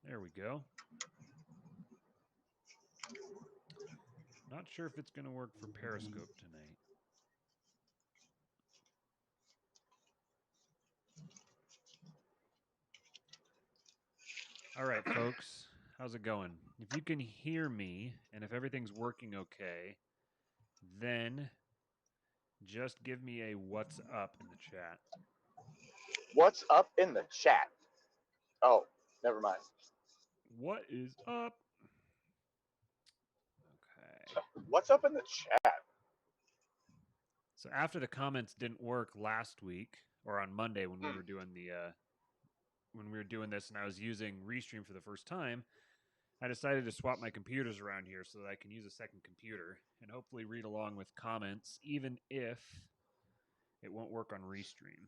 There we go. Not sure if it's going to work for Periscope tonight. All right, folks. How's it going? If you can hear me and if everything's working okay, then just give me a what's up in the chat. What's up in the chat? Oh, never mind. What is up? Okay. What's up in the chat? So after the comments didn't work last week or on Monday when we were doing this and I was using Restream for the first time, I decided to swap my computers around here so that I can use a second computer and hopefully read along with comments, even if it won't work on Restream.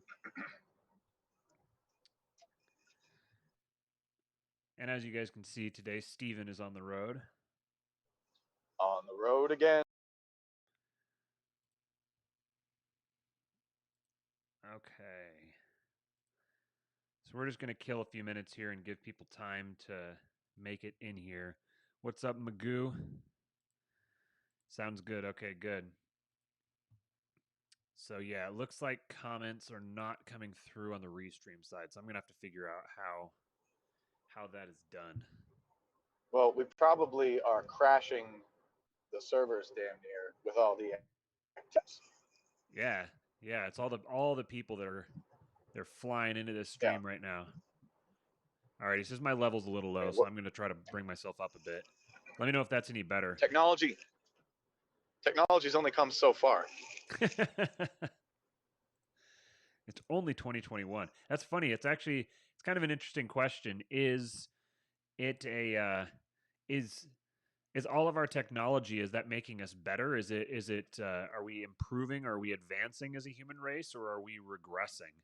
And as you guys can see today, Steven is on the road. On the road again. Okay. So we're just going to kill a few minutes here and give people time to make it in here. What's up, Magoo? Sounds good. Okay, good. So yeah, it looks like comments are not coming through on the Restream side. So I'm going to have to figure out how that is done. Well, we probably are crashing the servers damn near with all the access. Yeah, it's all the people that they're flying into this stream right now. All right, he says my level's a little low, so I'm going to try to bring myself up a bit. Let me know if that's any better. Technology's only come so far. It's only 2021. That's funny. It's kind of an interesting question. Is it is all of our technology, is that making us better? Is it are we improving? Are we advancing as a human race, or are we regressing?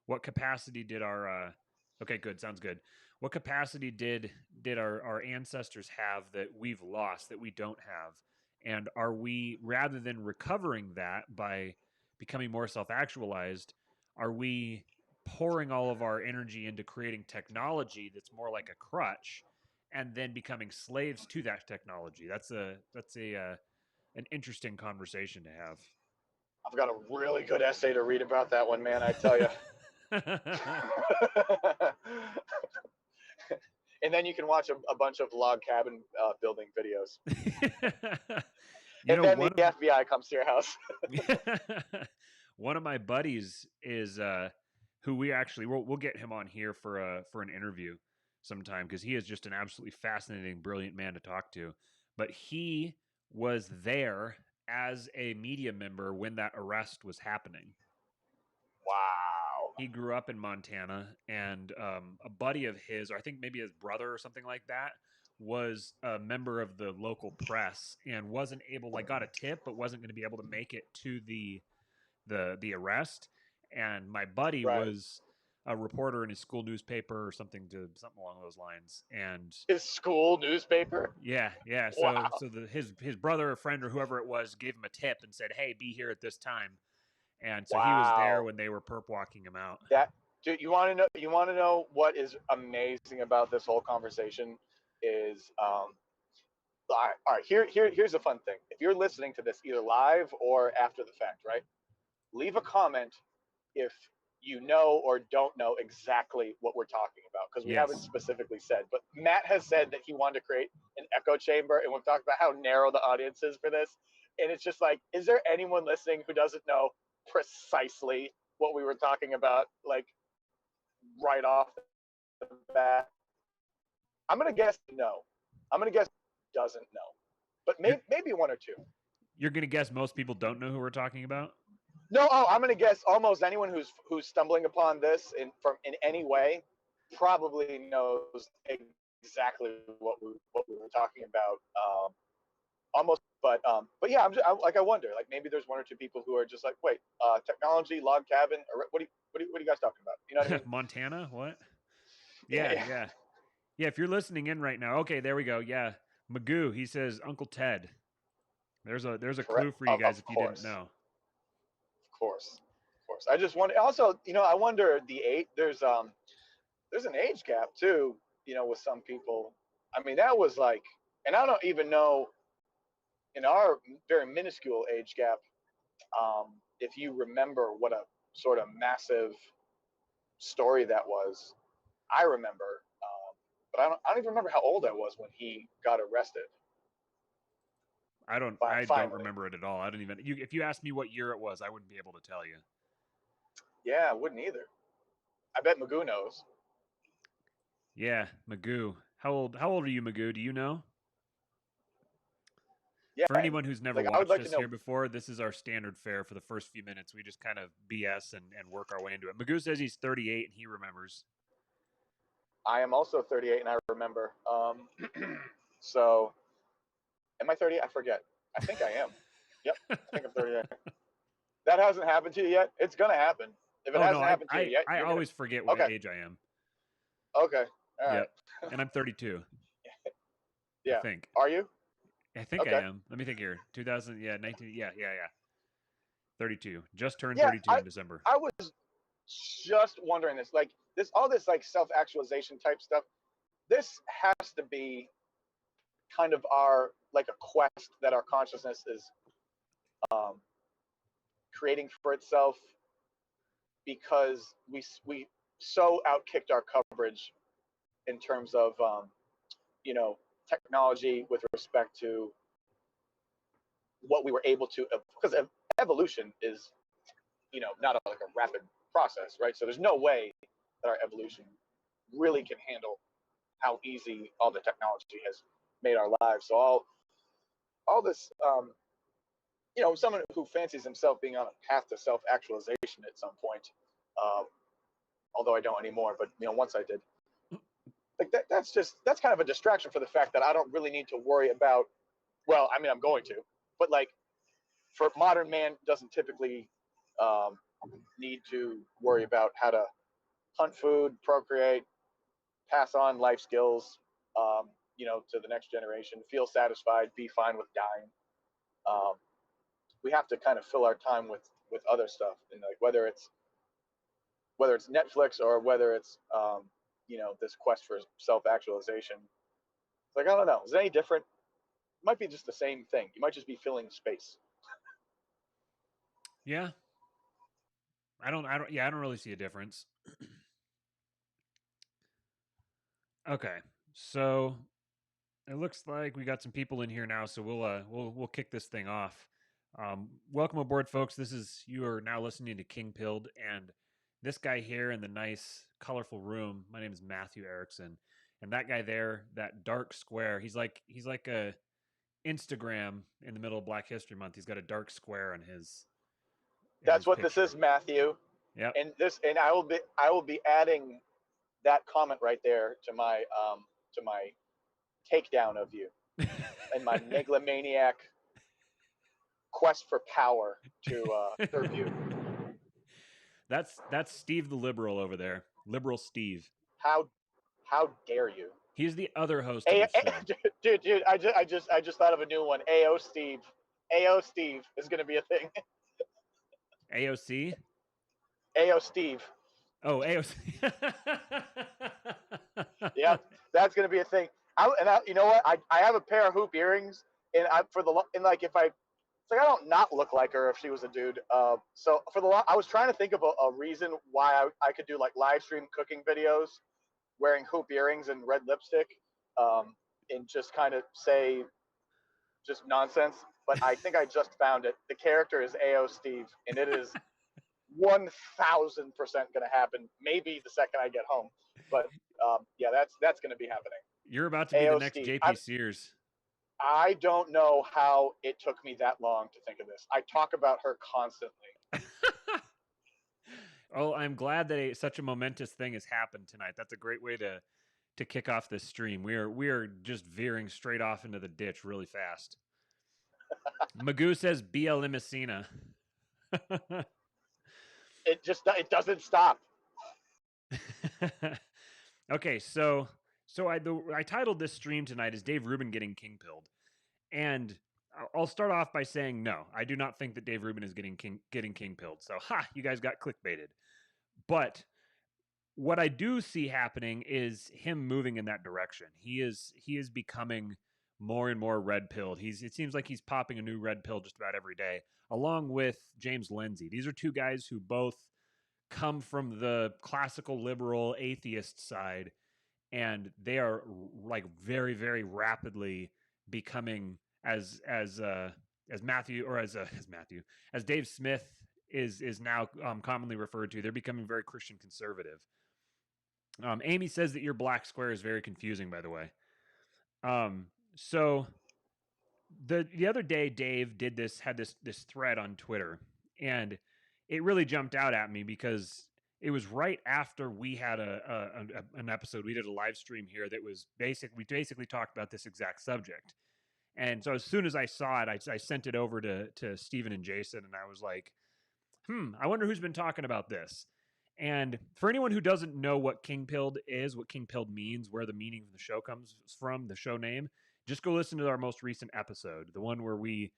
What capacity did our okay, good, sounds good. What capacity did our ancestors have that we've lost, that we don't have? And are we, rather than recovering that by becoming more self-actualized, are we pouring all of our energy into creating technology that's more like a crutch and then becoming slaves to that technology? That's an interesting conversation to have. I've got a really good essay to read about that one, man, I tell you. And then you can watch a bunch of log cabin building videos. And then the FBI comes to your house. One of my buddies is who we'll get him on here for an interview sometime, because he is just an absolutely fascinating, brilliant man to talk to. But he was there as a media member when that arrest was happening. Wow. He grew up in Montana, and a buddy of his, or I think maybe his brother or something like that, was a member of the local press and wasn't able, got a tip, but wasn't going to be able to make it to the arrest. And my buddy was a reporter in his school newspaper or something along those lines. And his school newspaper? Yeah. Wow. So his brother or friend or whoever it was gave him a tip and said, "Hey, be here at this time." And so he was there when they were perp walking him out. Dude, you want to know what is amazing about this whole conversation is all right, here's a fun thing. If you're listening to this either live or after the fact, right? Leave a comment if you know or don't know exactly what we're talking about, because we haven't specifically said. But Matt has said that he wanted to create an echo chamber, and we've talked about how narrow the audience is for this. And it's just like, is there anyone listening who doesn't know precisely what we were talking about, right off the bat? I'm gonna guess no. I'm gonna guess doesn't know, but maybe one or two. You're gonna guess most people don't know who we're talking about? No, I'm gonna guess almost anyone who's stumbling upon this in any way probably knows exactly what we were talking about. Almost, but yeah, I wonder, maybe there's one or two people who are just like, wait, technology, log cabin, or what are you guys talking about? You know what I mean? Montana, what? Yeah. If you're listening in right now, okay, there we go. Yeah, Magoo, he says Uncle Ted. There's a clue for you guys if you didn't know. Of course. I just wonder. Also, I wonder there's an age gap too. with some people. I mean, that was like, and I don't even know in our very minuscule age gap, if you remember what a sort of massive story that was. I remember, but I don't even remember how old I was when he got arrested. I don't Finally, remember it at all. I don't even. If you asked me what year it was, I wouldn't be able to tell you. yeah, I wouldn't either. I bet Magoo knows. Yeah, Magoo. How old are you, Magoo? Do you know? Yeah, For anyone who's never like I would watched like to us know. here before, this is our standard fare for the first few minutes. We just kind of BS and work our way into it. Magoo says he's 38 and he remembers. I am also 38 and I remember. So, am I 38? I forget. I think I am. Yep, I think I'm 38. That hasn't happened to you yet. It's gonna happen. If it Oh no, hasn't I happened to you I, yet, I you're gonna. always forget what Okay. age I am. Okay. All right. Yep, and I'm 32. I Yeah. think. Are you? I think I Okay. am. Let me think here. 2000. Yeah, 19. Yeah. 32. Just turned Yeah. 32 in December. I was just wondering this. Like this, all this like self-actualization type stuff. This has to be kind of our like a quest that our consciousness is um, creating for itself because we so outkicked our coverage in terms of you know technology with respect to what we were able to because evolution is not like a rapid process, right? So there's no way that our evolution really can handle how easy all the technology has made our lives. So all this someone who fancies himself being on a path to self-actualization at some point, uh, although I don't anymore, but once I did, like that's kind of a distraction for the fact that I don't really need to worry about. Well, I mean, I'm going to, but like for modern man doesn't typically um, need to worry about how to hunt food, procreate, pass on life skills, to the next generation, feel satisfied, be fine with dying. Um, we have to kind of fill our time with other stuff, and like whether it's Netflix or whether it's this quest for self actualization. It's like I don't know. Is it any different? It might be just the same thing. You might just be filling space. Yeah. I don't really see a difference. Okay. So it looks like we got some people in here now, so we'll kick this thing off. Welcome aboard, folks. You are now listening to Kingpilled, and this guy here in the nice, colorful room. My name is Matthew Erickson, and that guy there, that dark square. He's like a Instagram in the middle of Black History Month. He's got a dark square in his That's what picture. this is, Matthew. Yep. And I will be adding that comment right there to my takedown of you and my megalomaniac quest for power to serve you. That's Steve the liberal over there. Liberal Steve. How dare you? He's the other host of this show. Dude, I just thought of a new one. AO Steve. AO Steve is going to be a thing. AOC? AO Steve. Oh, AOC. Yep, that's going to be a thing. You know what? I have a pair of hoop earrings, and like if it's like I don't not look like her if she was a dude. So I was trying to think of a reason why I could do like live stream cooking videos wearing hoop earrings and red lipstick, and just kind of say just nonsense. But I think I just found it. The character is AO Steve, and it is 1,000% going to happen. Maybe the second I get home, but yeah, that's going to be happening. You're about to be the AO next Steve. JP Sears. I don't know how it took me that long to think of this. I talk about her constantly. Oh, I'm glad that such a momentous thing has happened tonight. That's a great way to kick off this stream. We are just veering straight off into the ditch really fast. Magoo says BL Messina. It doesn't stop. Okay, so I titled this stream tonight as Dave Rubin getting Kingpilled, and I'll start off by saying no, I do not think that Dave Rubin is getting Kingpilled. So you guys got clickbaited. But what I do see happening is him moving in that direction. He is becoming more and more red pilled. It seems like he's popping a new red pill just about every day, along with James Lindsay. These are two guys who both come from the classical liberal atheist side, and they are like very very rapidly becoming as Matthew or as Matthew as Dave Smith is now commonly referred to. They're becoming very Christian conservative. Amy says that your black square is very confusing, by the way. So the other day, Dave had this thread on Twitter, and it really jumped out at me because it was right after we had an episode. We did a live stream here that was we basically talked about this exact subject. And so as soon as I saw it, I sent it over to Steven and Jason, and I was like, I wonder who's been talking about this. And for anyone who doesn't know what Kingpilled is, what Kingpilled means, where the meaning of the show comes from, the show name, just go listen to our most recent episode, the one where we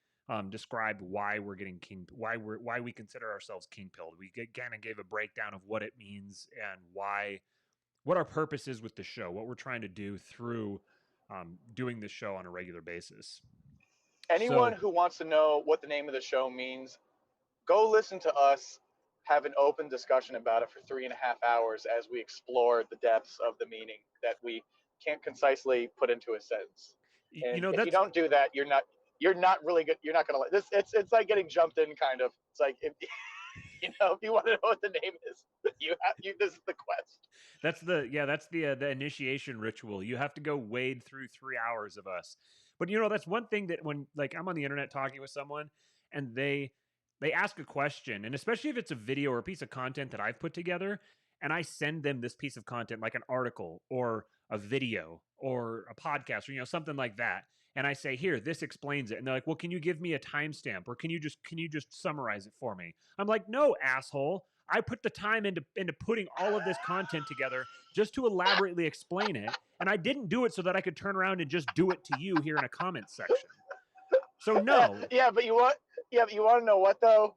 described why we're getting why we consider ourselves Kingpilled. We kind of gave a breakdown of what it means and what our purpose is with the show, what we're trying to do through doing this show on a regular basis. Anyone who wants to know what the name of the show means, go listen to us have an open discussion about it for 3.5 hours as we explore the depths of the meaning that we can't concisely put into a sentence. And if you don't do that, you're not really good. You're not going to like this. It's like getting jumped in, kind of. It's like, if you want to know what the name is, this is the quest. That's the initiation ritual. You have to go wade through 3 hours of us. But that's one thing that when like I'm on the internet talking with someone and they ask a question, and especially if it's a video or a piece of content that I've put together, and I send them this piece of content, like an article or a video or a podcast or something like that, and I say, here, this explains it, and they're like, well, can you give me a timestamp, or can you just summarize it for me? I'm like, no, asshole. I put the time into putting all of this content together just to elaborately explain it, and I didn't do it so that I could turn around and just do it to you here in a comment section. So no. But you want to know what though?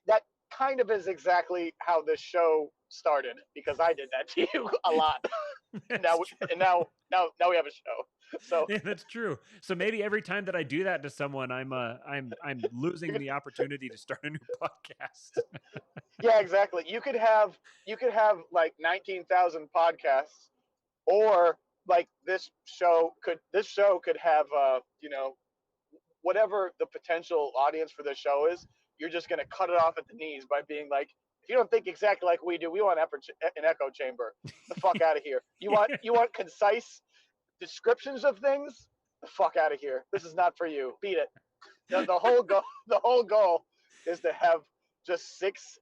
That kind of is exactly how this show started, because I did that to you a lot. now we have a show. So yeah, that's true. So maybe every time that I do that to someone, I'm losing the opportunity to start a new podcast. Yeah, exactly. You could have like 19,000 podcasts, or like this show could have whatever the potential audience for this show is. You're just going to cut it off at the knees by being like, if you don't think exactly like we do, we want an echo chamber. The fuck out of here. You want concise descriptions of things? The fuck out of here. This is not for you. Beat it. The whole goal is to have just 6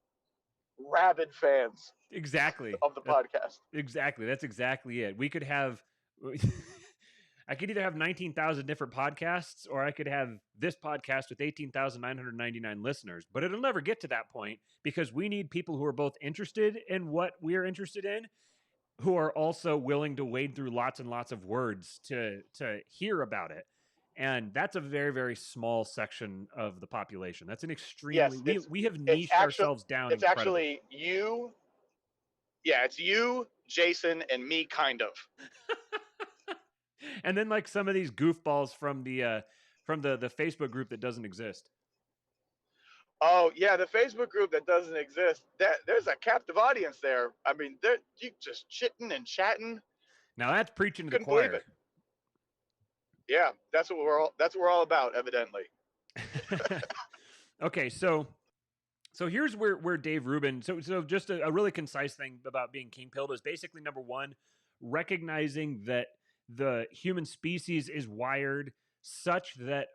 rabid fans. Exactly. Of the podcast. Exactly. That's exactly it. We could have I could either have 19,000 different podcasts, or I could have this podcast with 18,999 listeners. But it'll never get to that point, because we need people who are both interested in what we're interested in, who are also willing to wade through lots and lots of words to hear about it. And that's a very, very small section of the population. That's an extremely... we have niched ourselves down. It's incredibly. Actually you... Yeah, it's you, Jason, and me, kind of. And then like some of these goofballs from the Facebook group that doesn't exist. Oh yeah, the Facebook group that doesn't exist. There's a captive audience there. I mean, they're just chitting and chatting. Now that's preaching to the choir. Believe it. Yeah, that's what we're all about, evidently. Okay, so here's where Dave Rubin. So just a really concise thing about being Kingpilled is basically, number one, recognizing that the human species is wired such that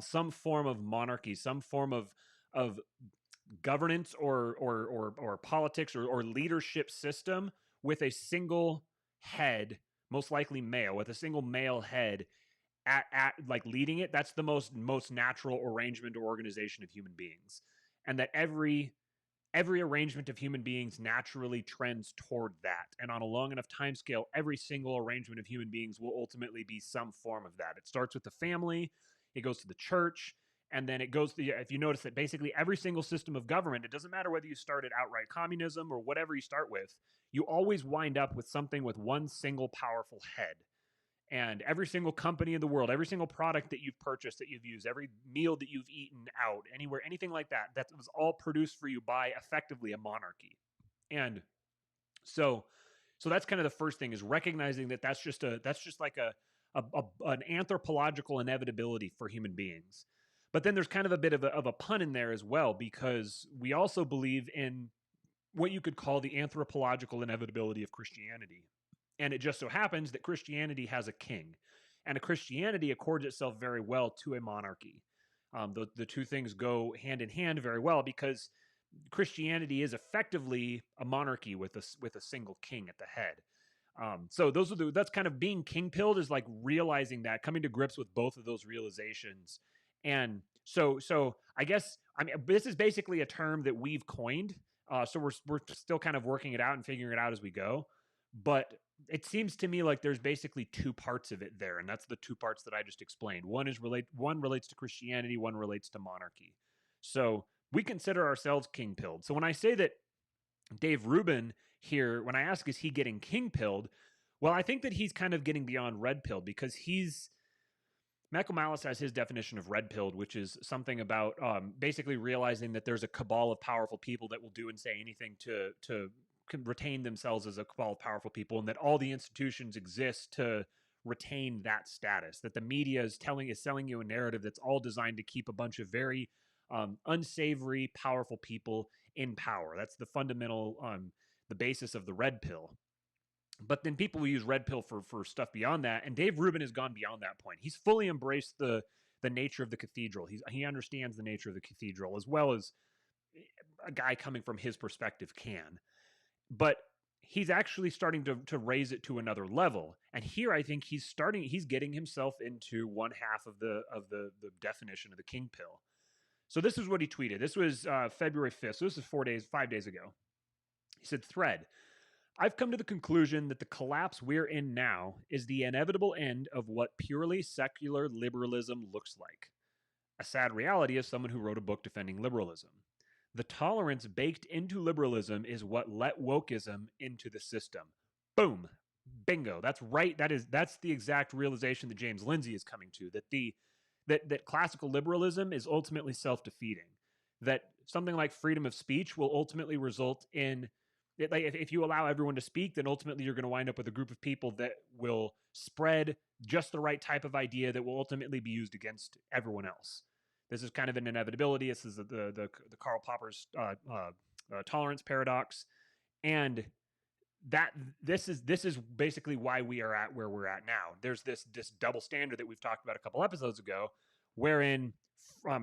some form of monarchy, some form of governance or politics or leadership system with a single head, most likely male, with a single male head at like leading it, that's the most natural arrangement or organization of human beings. And that every arrangement of human beings naturally trends toward that. And on a long enough time scale, every single arrangement of human beings will ultimately be some form of that. It starts with the family, it goes to the church, And then it goes to, if you notice that basically every single system of government, it doesn't matter whether you start at outright communism or whatever you start with, you always wind up with something with one single powerful head. And every single company in the world, every single product that you've purchased, that you've used, every meal that you've eaten out, anywhere, anything like that, that was all produced for you by effectively a monarchy. And so that's kind of the first thing, is recognizing that that's just like an anthropological inevitability for human beings. But then there's kind of a bit of a pun in there as well, because we also believe in what you could call the anthropological inevitability of Christianity. And it just so happens that Christianity has a king, and a Christianity accords itself very well to a monarchy. The two things go hand in hand very well, because Christianity is effectively a monarchy with a single king at the head. So that's kind of being king-pilled, is like realizing that, coming to grips with both of those realizations. And so I guess, I mean, this is basically a term that we've coined. So we're still kind of working it out and figuring it out as we go. But it seems to me like there's basically two parts of it there, and that's the two parts that I just explained. One relates to Christianity, one relates to monarchy. So we consider ourselves king-pilled. So when I say that Dave Rubin here, when I ask, is he getting king-pilled? Well, I think that he's kind of getting beyond red-pilled, because Michael Malice has his definition of red-pilled, which is something about basically realizing that there's a cabal of powerful people that will do and say anything to retain themselves as a cabal of powerful people, and that all the institutions exist to retain that status. That the media is selling you a narrative that's all designed to keep a bunch of very unsavory, powerful people in power. That's the fundamental, the basis of the red pill. But then people will use red pill for stuff beyond that, and Dave Rubin has gone beyond that point. He's fully embraced the nature of the cathedral. He understands the nature of the cathedral as well as a guy coming from his perspective can. But he's actually starting to raise it to another level. And here I think he's getting himself into one half of the definition of the king pill. So this is what he tweeted. This was February 5th. So this is 5 days ago. He said, "Thread, I've come to the conclusion that the collapse we're in now is the inevitable end of what purely secular liberalism looks like. A sad reality as someone who wrote a book defending liberalism. The tolerance baked into liberalism is what let Wokism into the system." Boom. Bingo. That's right. That's the exact realization that James Lindsay is coming to, that classical liberalism is ultimately self-defeating. That something like freedom of speech will ultimately result in, like, if you allow everyone to speak, then ultimately you're going to wind up with a group of people that will spread just the right type of idea that will ultimately be used against everyone else. This is kind of an inevitability. This is the Karl Popper's tolerance paradox, and that this is basically why we are at where we're at now. There's this double standard that we've talked about a couple episodes ago, wherein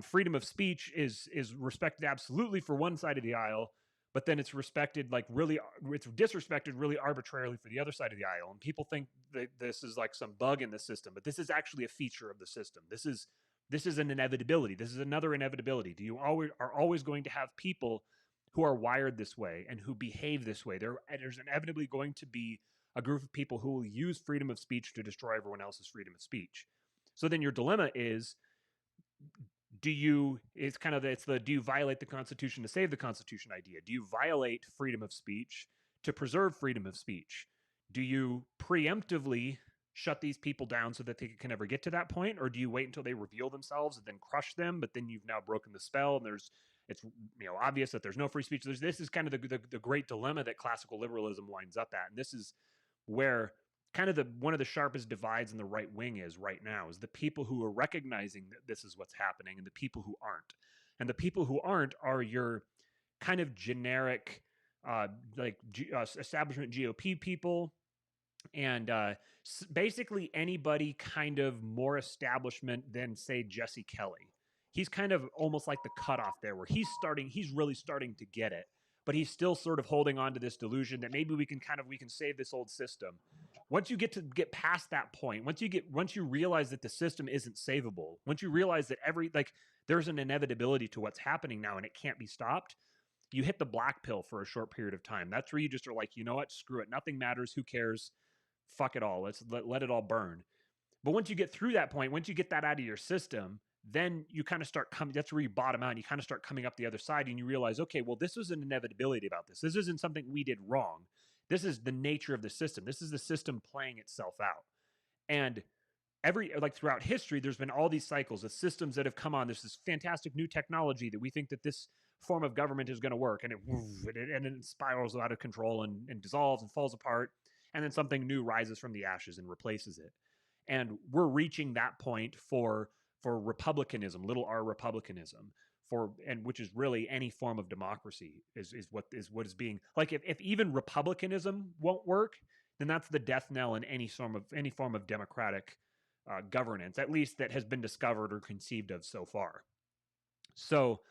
freedom of speech is respected absolutely for one side of the aisle, but then it's respected it's disrespected really arbitrarily for the other side of the aisle. And people think that this is like some bug in the system, but this is actually a feature of the system. This is an inevitability. This is another inevitability. Are always going to have people who are wired this way and who behave this way. There's inevitably going to be a group of people who will use freedom of speech to destroy everyone else's freedom of speech. So then your dilemma is, do you violate the Constitution to save the Constitution idea? Do you violate freedom of speech to preserve freedom of speech? Do you preemptively shut these people down so that they can never get to that point? Or do you wait until they reveal themselves and then crush them, but then you've now broken the spell and it's obvious that there's no free speech? This is kind of the great dilemma that classical liberalism winds up at. And this is where kind of one of the sharpest divides in the right wing is right now, is the people who are recognizing that this is what's happening and the people who aren't. And the people who aren't are your kind of generic establishment GOP people, and basically anybody kind of more establishment than, say, Jesse Kelly. He's kind of almost like the cutoff there, where he's really starting to get it, but he's still sort of holding on to this delusion that maybe we can save this old system. Once you get past that point, once you realize that the system isn't savable, once you realize that there's an inevitability to what's happening now and it can't be stopped, you hit the black pill for a short period of time. That's where you just are like, you know what, screw it, nothing matters, who cares, fuck it all, let it all burn. But once you get through that point, once you get that out of your system, then you kind of start coming, that's where you bottom out, and you kind of start coming up the other side, and you realize, okay, well, this was an inevitability about this. This isn't something we did wrong. This is the nature of the system. This is the system playing itself out. And throughout history, there's been all these cycles of systems that have come on. There's this fantastic new technology that we think that this form of government is going to work, and it spirals out of control and dissolves and falls apart, and then something new rises from the ashes and replaces it. And we're reaching that point for republicanism, little r republicanism, which is really any form of democracy is what is being like. If even republicanism won't work, then that's the death knell in any form of democratic governance, at least that has been discovered or conceived of so far. So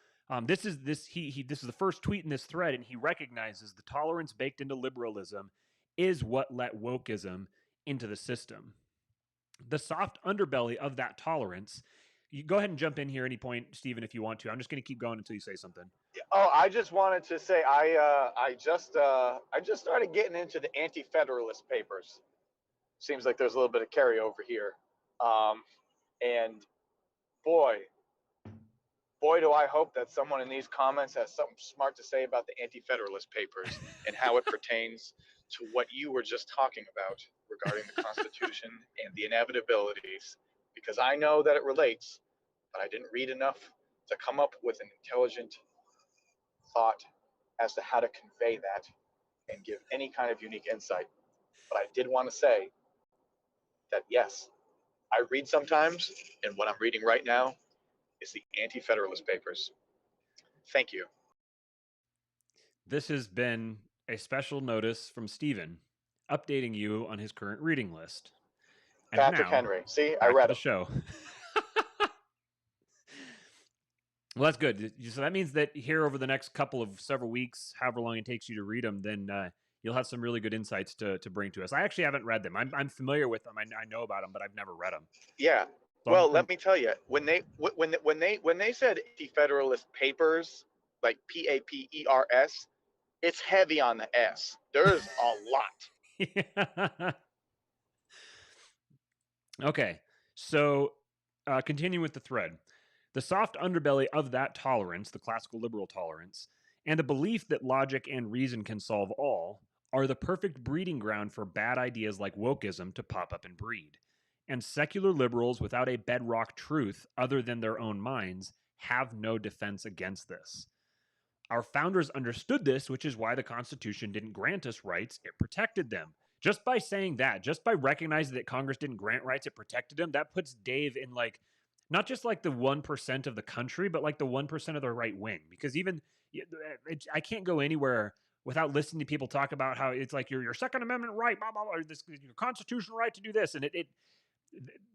this is the first tweet in this thread, and he recognizes the tolerance baked into liberalism is what let wokeism into the system. The soft underbelly of that tolerance. You go ahead and jump in here any point, Stephen, if you want to. I'm just going to keep going until you say something. Oh, I just wanted to say I just started getting into the anti-federalist papers. Seems like there's a little bit of carryover here, and boy, do I hope that someone in these comments has something smart to say about the anti-federalist papers and how it pertains to what you were just talking about regarding the Constitution and the inevitabilities, because I know that it relates, but I didn't read enough to come up with an intelligent thought as to how to convey that and give any kind of unique insight. But I did want to say that yes, I read sometimes, and what I'm reading right now is the Anti-Federalist Papers. Thank you. This has been a special notice from Stephen, updating you on his current reading list. And Patrick now, Henry. See, I back read to the him. show. Well, that's good. So that means that here over the next several weeks, however long it takes you to read them, then you'll have some really good insights to bring to us. I actually haven't read them. I'm familiar with them. I know about them, but I've never read them. Yeah. So well, let me tell you, when they said Anti-Federalist Papers, like Papers, it's heavy on the S. There's a lot. Okay, so continue with the thread. The soft underbelly of that tolerance, the classical liberal tolerance, and the belief that logic and reason can solve all, are the perfect breeding ground for bad ideas like wokism to pop up and breed. And secular liberals without a bedrock truth other than their own minds have no defense against this. Our founders understood this, which is why the Constitution didn't grant us rights, it protected them. Just by saying that, just by recognizing that Congress didn't grant rights, it protected them, that puts Dave in not just the 1% of the country, but the 1% of the right wing. Because even I can't go anywhere without listening to people talk about how it's your Second Amendment right, blah blah blah, or this your constitutional right to do this, and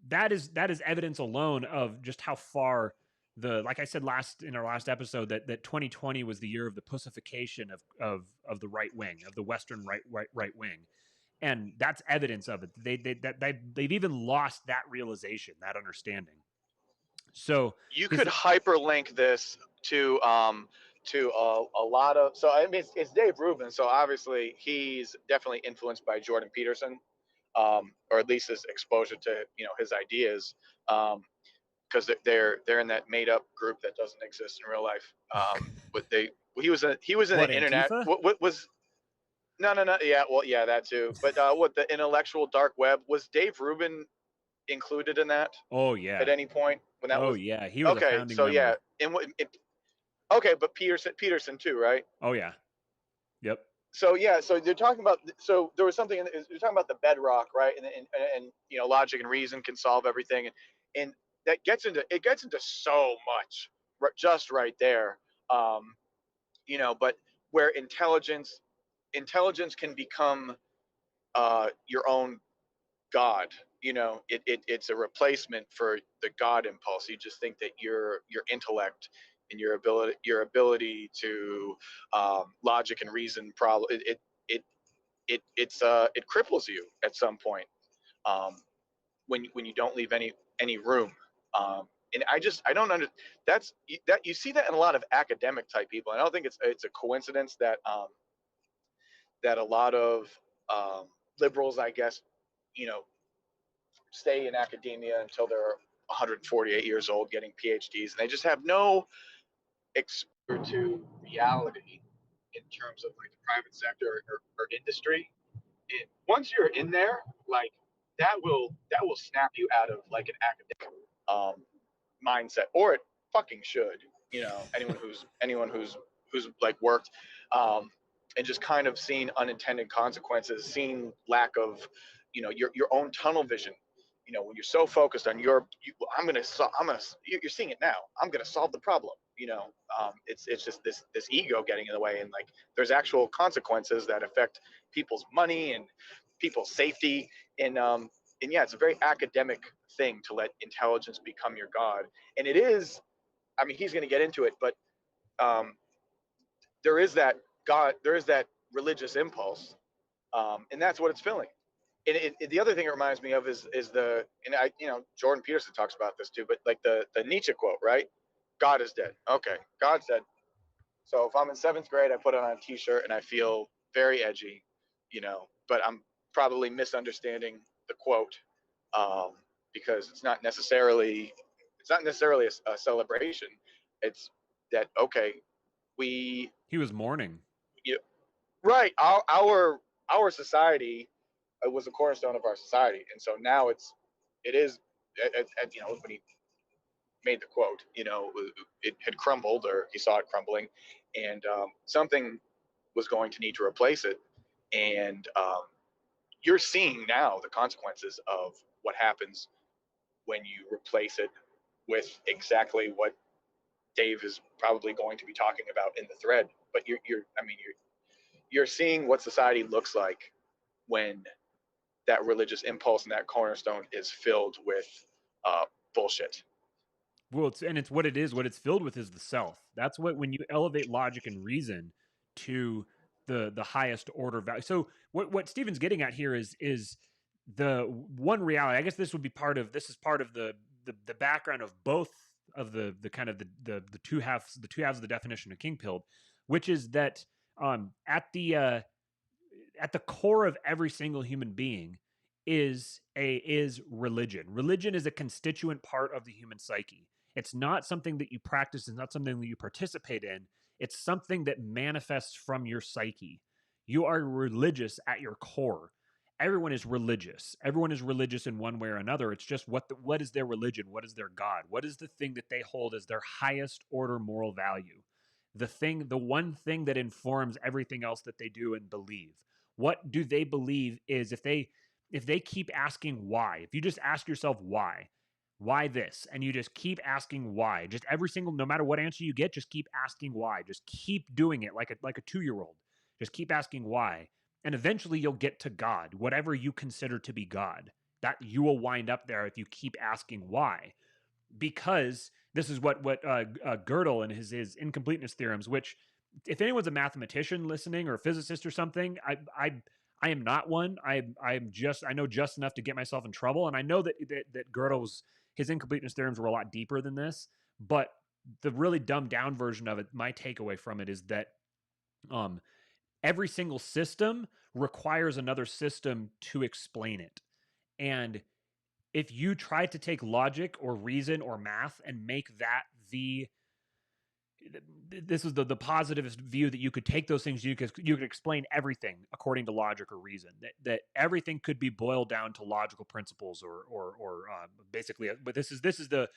that is evidence alone of just how far like I said in our last episode that 2020 was the year of the pussification of the right wing, of the Western right wing, and that's evidence of it. They've even lost that realization, that understanding. So you could hyperlink this to a lot of. So I mean, it's Dave Rubin. So obviously he's definitely influenced by Jordan Peterson, or at least his exposure to his ideas, because they're in that made up group that doesn't exist in real life. But he was in what, the internet. Antifa? What was. No, yeah, well, yeah, that too. But what the intellectual dark web, was Dave Rubin included in that? Oh yeah. At any point when that was? Yeah, he was okay. a founding So member. Yeah, okay, but Peterson too, right? Oh yeah. Yep. So yeah, so they're talking about. So there was something. You're talking about the bedrock, right? And logic and reason can solve everything, and that gets into so much just right there. But where intelligence can become your own god. It's a replacement for the god impulse. You just think that your intellect and your ability to logic and reason problem it cripples you at some point, when you don't leave any room. And I don't understand. That you see that in a lot of academic type people. And I don't think it's a coincidence that that a lot of liberals, I guess, stay in academia until they're 148 years old getting PhDs, and they just have no exposure to reality in terms of like the private sector or industry. Once you're in there, like that will snap you out of like an academic mindset, or it fucking should. You know, anyone who's like worked and just kind of seen unintended consequences, seen lack of, you know, your own tunnel vision. You know, when you're so focused on you're seeing it now. I'm gonna solve the problem. You know, it's just this ego getting in the way, and like there's actual consequences that affect people's money and people's safety, and yeah, it's a very academic thing to let intelligence become your god, and it is. I mean, he's going to get into it, but um, there is that there is that religious impulse, and that's what it's filling. And the other thing it reminds me of is and I, you know, Jordan Peterson talks about this too, but like the Nietzsche quote, right? God is dead. Okay, God's dead. So if I'm in seventh grade, I put it on a T-shirt and I feel very edgy, you know, but I'm probably misunderstanding the quote, um, because it's not necessarily a celebration. It's that okay, we He was mourning. you, right our society was a cornerstone of our society, and so now it is, you know, when he made the quote, you know, it had crumbled, or he saw it crumbling, and something was going to need to replace it, and you're seeing now the consequences of what happens when you replace it with exactly what Dave is probably going to be talking about in the thread. But you're seeing what society looks like when that religious impulse and that cornerstone is filled with bullshit. Well, it's what it is. What it's filled with is the self. That's what, when you elevate logic and reason to the highest order value. So what Stephen's getting at here is the one reality. I guess this would be this is part of the background of both of the kind of the two halves of the definition of Kingpilled, which is that at the core of every single human being is religion. Religion is a constituent part of the human psyche. It's not something that you practice, it's not something that you participate in. It's something that manifests from your psyche. You are religious at your core. Everyone is religious. Everyone is religious in one way or another. It's just what is their religion? What is their God? What is the thing that they hold as their highest order moral value? The one thing that informs everything else that they do and believe. What do they believe is, if they keep asking why, if you just ask yourself why this, and you just keep asking why, just every single, no matter what answer you get, just keep asking why, just keep doing it like a 2-year-old, just keep asking why, and eventually you'll get to God, whatever you consider to be God. That you will wind up there if you keep asking why, because this is what Gödel and his incompleteness theorems, which, if anyone's a mathematician listening or a physicist or something, I am not one. I know just enough to get myself in trouble, and I know that Gödel's, his incompleteness theorems were a lot deeper than this. But the really dumbed down version of it, my takeaway from it is that every single system requires another system to explain it, and if you try to take logic or reason or math and make that this is the positivist view, that you could take those things, you could explain everything according to logic or reason, that everything could be boiled down to logical principles, or basically, but this is the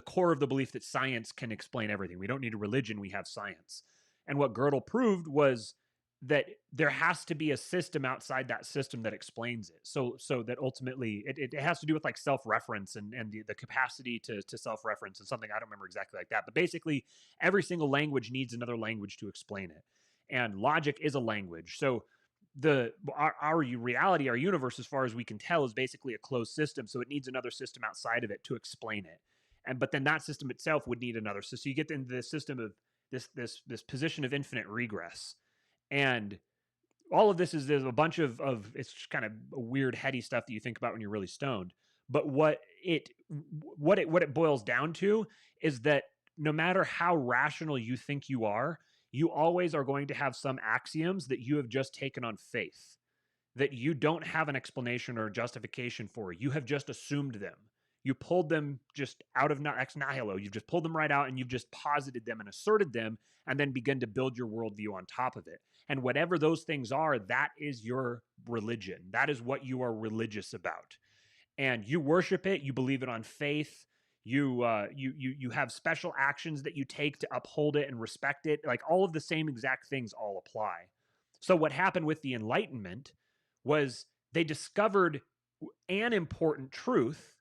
core of the belief that science can explain everything. We don't need a religion, we have science. And what Gödel proved was that there has to be a system outside that system that explains it. So that ultimately it has to do with like self-reference and the capacity to self-reference, and something I don't remember exactly like that. But basically, every single language needs another language to explain it. And logic is a language. So our reality, our universe, as far as we can tell, is basically a closed system. So it needs another system outside of it to explain it. But then that system itself would need another. So you get into this system of this position of infinite regress. And all of this is, there's a bunch of it's kind of weird heady stuff that you think about when you're really stoned. But what it boils down to is that no matter how rational you think you always are going to have some axioms that you have just taken on faith, that you don't have an explanation or justification for. You have just assumed them. You pulled them just out of ex nihilo. You've just pulled them right out and you've just posited them and asserted them and then begin to build your worldview on top of it. And whatever those things are, that is your religion. That is what you are religious about. And you worship it, you believe it on faith. You have special actions that you take to uphold it and respect it. Like all of the same exact things all apply. So what happened with the Enlightenment was they discovered an important truth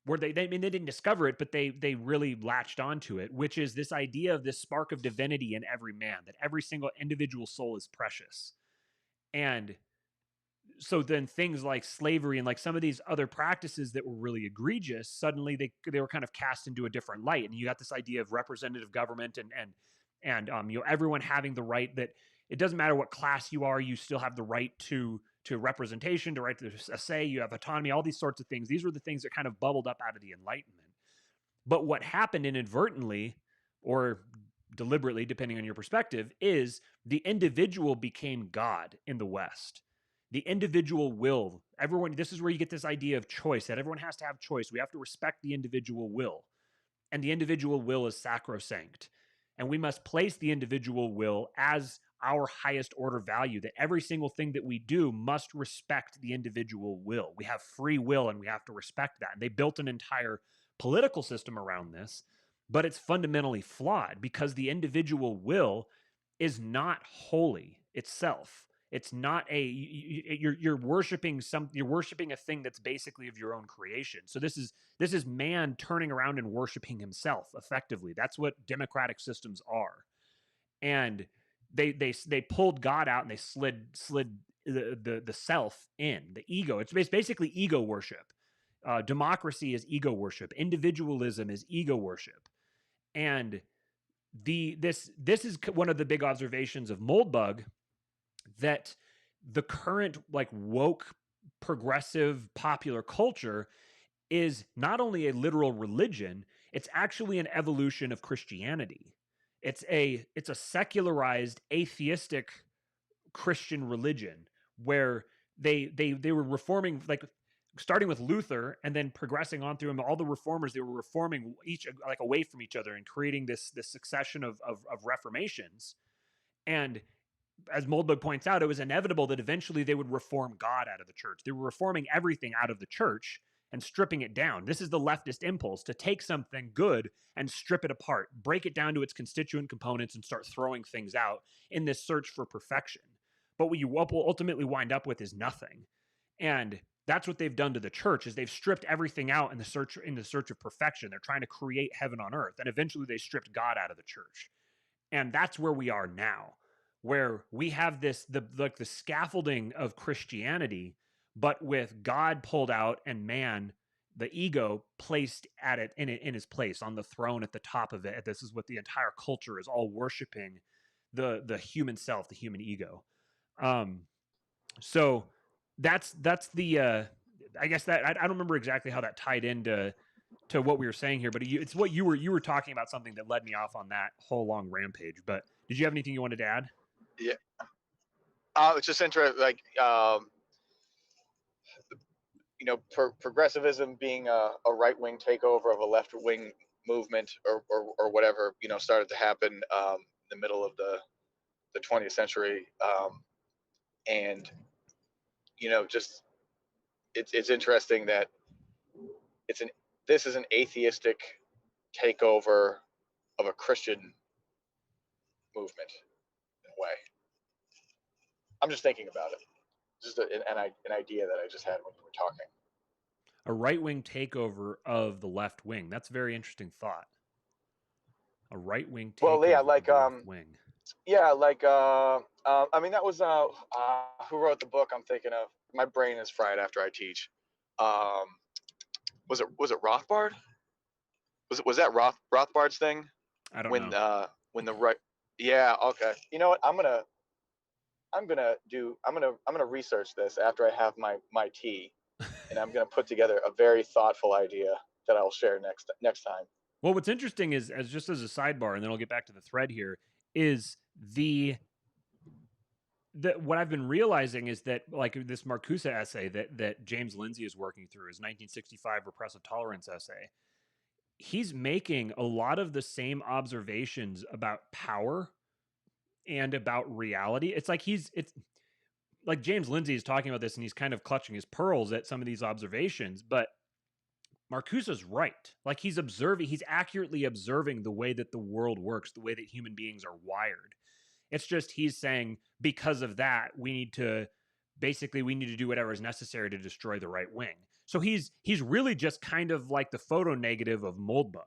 where I mean, they didn't discover it, but they really latched onto it, which is this idea of this spark of divinity in every man, that every single individual soul is precious. And so then things like slavery and like some of these other practices that were really egregious, suddenly they were kind of cast into a different light. And you got this idea of representative government and everyone having the right that it doesn't matter what class you are, you still have the right to representation, to right to a say, you have autonomy, all these sorts of things. These were the things that kind of bubbled up out of the Enlightenment. But what happened inadvertently or deliberately, depending on your perspective, is the individual became God in the West. The individual will, everyone, this is where you get this idea of choice, that everyone has to have choice. We have to respect the individual will. And the individual will is sacrosanct. And we must place the individual will as our highest order value, that every single thing that we do must respect the individual will. We have free will and we have to respect that. And they built an entire political system around this, but it's fundamentally flawed because the individual will is not holy itself. It's not you're worshiping a thing that's basically of your own creation. So this is man turning around and worshiping himself effectively. That's what democratic systems are. And they pulled God out and they slid the self in, the ego. It's basically ego worship. Democracy is ego worship. Individualism is ego worship. And this is one of the big observations of Moldbug, that the current like woke progressive popular culture is not only a literal religion, it's actually an evolution of Christianity. It's a secularized atheistic Christian religion where they were reforming, like starting with Luther and then progressing on through him. All the reformers, they were reforming each like away from each other and creating this succession of reformations. And as Moldbug points out, it was inevitable that eventually they would reform God out of the church. They were reforming everything out of the church and stripping it down. This is the leftist impulse, to take something good and strip it apart, break it down to its constituent components and start throwing things out in this search for perfection. But what you will ultimately wind up with is nothing. And that's what they've done to the church, is they've stripped everything out in the search of perfection. They're trying to create heaven on earth. And eventually they stripped God out of the church. And that's where we are now, where we have the scaffolding of Christianity, but with God pulled out and man, the ego, placed at it in his place on the throne at the top of it. This is what the entire culture is all worshiping, the human self, the human ego. So that's the I guess that I don't remember exactly how that tied into what we were saying here, but it's what you were talking about, something that led me off on that whole long rampage. But did you have anything you wanted to add? Yeah. It's just interesting, like, progressivism being a right-wing takeover of a left-wing movement or whatever, started to happen in the middle of the 20th century. And, just it's interesting that this is an atheistic takeover of a Christian movement in a way. I'm just thinking about it. Just an idea that I just had when you were talking. A right-wing takeover of the left wing. That's a very interesting thought. A right-wing takeover of the left wing. Yeah, like I mean, that was who wrote the book I'm thinking of. My brain is fried after I teach. Was it Rothbard? Was that Rothbard's thing? I don't know. When the right. Yeah. Okay. You know what? I'm gonna research this after I have my tea, and I'm gonna put together a very thoughtful idea that I'll share next time. Well, what's interesting is, just as a sidebar, and then I'll get back to the thread here, is what I've been realizing is that, like, this Marcuse essay that James Lindsay is working through, his 1965 repressive tolerance essay, he's making a lot of the same observations about power and about reality. It's like James Lindsay is talking about this and he's kind of clutching his pearls at some of these observations, but Marcuse's right. Like, he's accurately observing the way that the world works, the way that human beings are wired. It's just he's saying because of that, we need to do whatever is necessary to destroy the right wing. So he's really just kind of like the photo negative of Moldbug.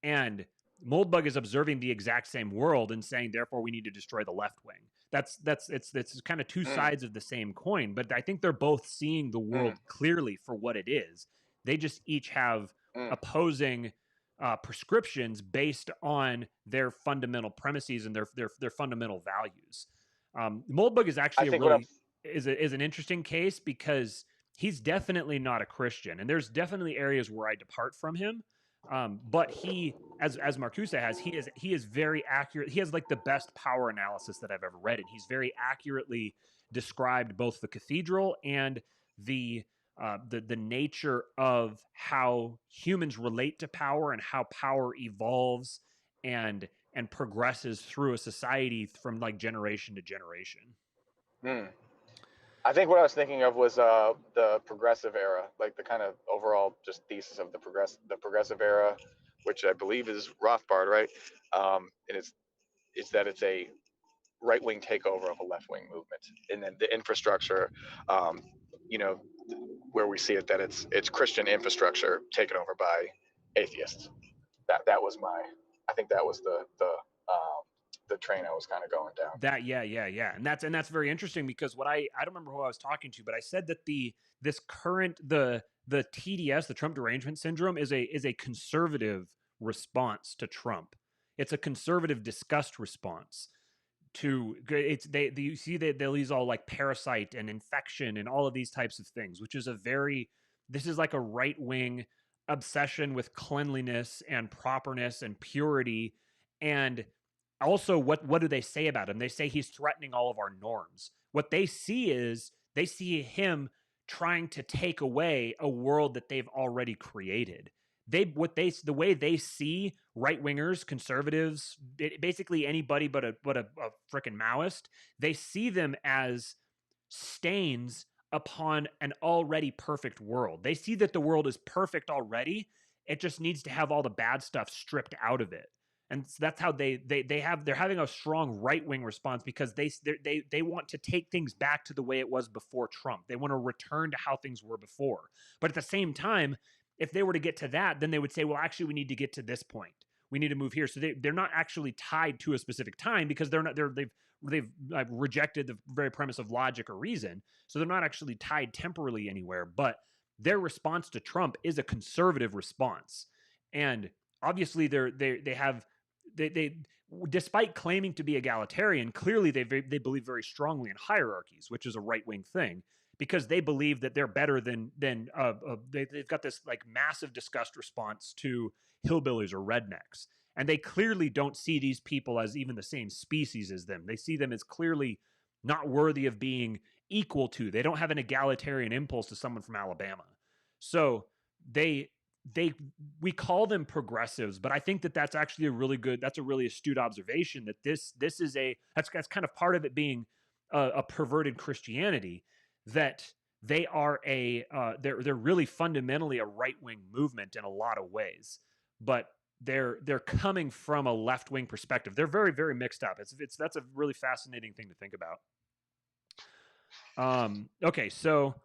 And Moldbug is observing the exact same world and saying, therefore, we need to destroy the left wing. It's kind of two Mm, sides of the same coin, but I think they're both seeing the world mm, clearly for what it is. They just each have mm. opposing prescriptions based on their fundamental premises and their fundamental values. Moldbug is I actually think what I'm is an interesting case because he's definitely not a Christian, and there's definitely areas where I depart from him. But he, as Marcuse has, he is very accurate. He has like the best power analysis that I've ever read, and he's very accurately described both the cathedral and the the nature of how humans relate to power and how power evolves and progresses through a society from like generation to generation. mm. I think what I was thinking of was the progressive era, like the kind of overall just thesis of the progressive era, which I believe is Rothbard, right? And it's that it's a right wing takeover of a left wing movement, and then the infrastructure, um, you know, where we see it that it's Christian infrastructure taken over by atheists. That was my, I think that was the train I was kind of going down. That yeah, and that's very interesting because what I don't remember who I was talking to, but I said that this current the TDS, the Trump derangement syndrome, is a conservative response to Trump. It's a conservative disgust response to it's they you see that these all like parasite and infection and all of these types of things, which is a very this is like a right wing obsession with cleanliness and properness and purity. And also, what do they say about him? They say he's threatening all of our norms. What they see is they see him trying to take away a world that they've already created. The way they see right wingers, conservatives, basically anybody but a freaking Maoist, they see them as stains upon an already perfect world. They see that the world is perfect already. It just needs to have all the bad stuff stripped out of it. And so that's how they're having a strong right wing response because they want to take things back to the way it was before Trump. They want to return to how things were before. But at the same time, if they were to get to that, then they would say, well, actually, we need to get to this point. We need to move here. So they're not actually tied to a specific time because they've rejected the very premise of logic or reason. So they're not actually tied temporally anywhere. But their response to Trump is a conservative response, and obviously they have they despite claiming to be egalitarian, clearly they believe very strongly in hierarchies, which is a right wing thing because they believe that they're better than they've got this like massive disgust response to hillbillies or rednecks, and they clearly don't see these people as even the same species as them. They see them as clearly not worthy of being equal to. They don't have an egalitarian impulse to someone from Alabama. So they they we call them progressives, but I think that that's actually that's a really astute observation that this is that's kind of part of it being a perverted Christianity, that they are they're really fundamentally a right-wing movement in a lot of ways, but they're coming from a left-wing perspective. They're very, very mixed up. That's a really fascinating thing to think about. Okay, so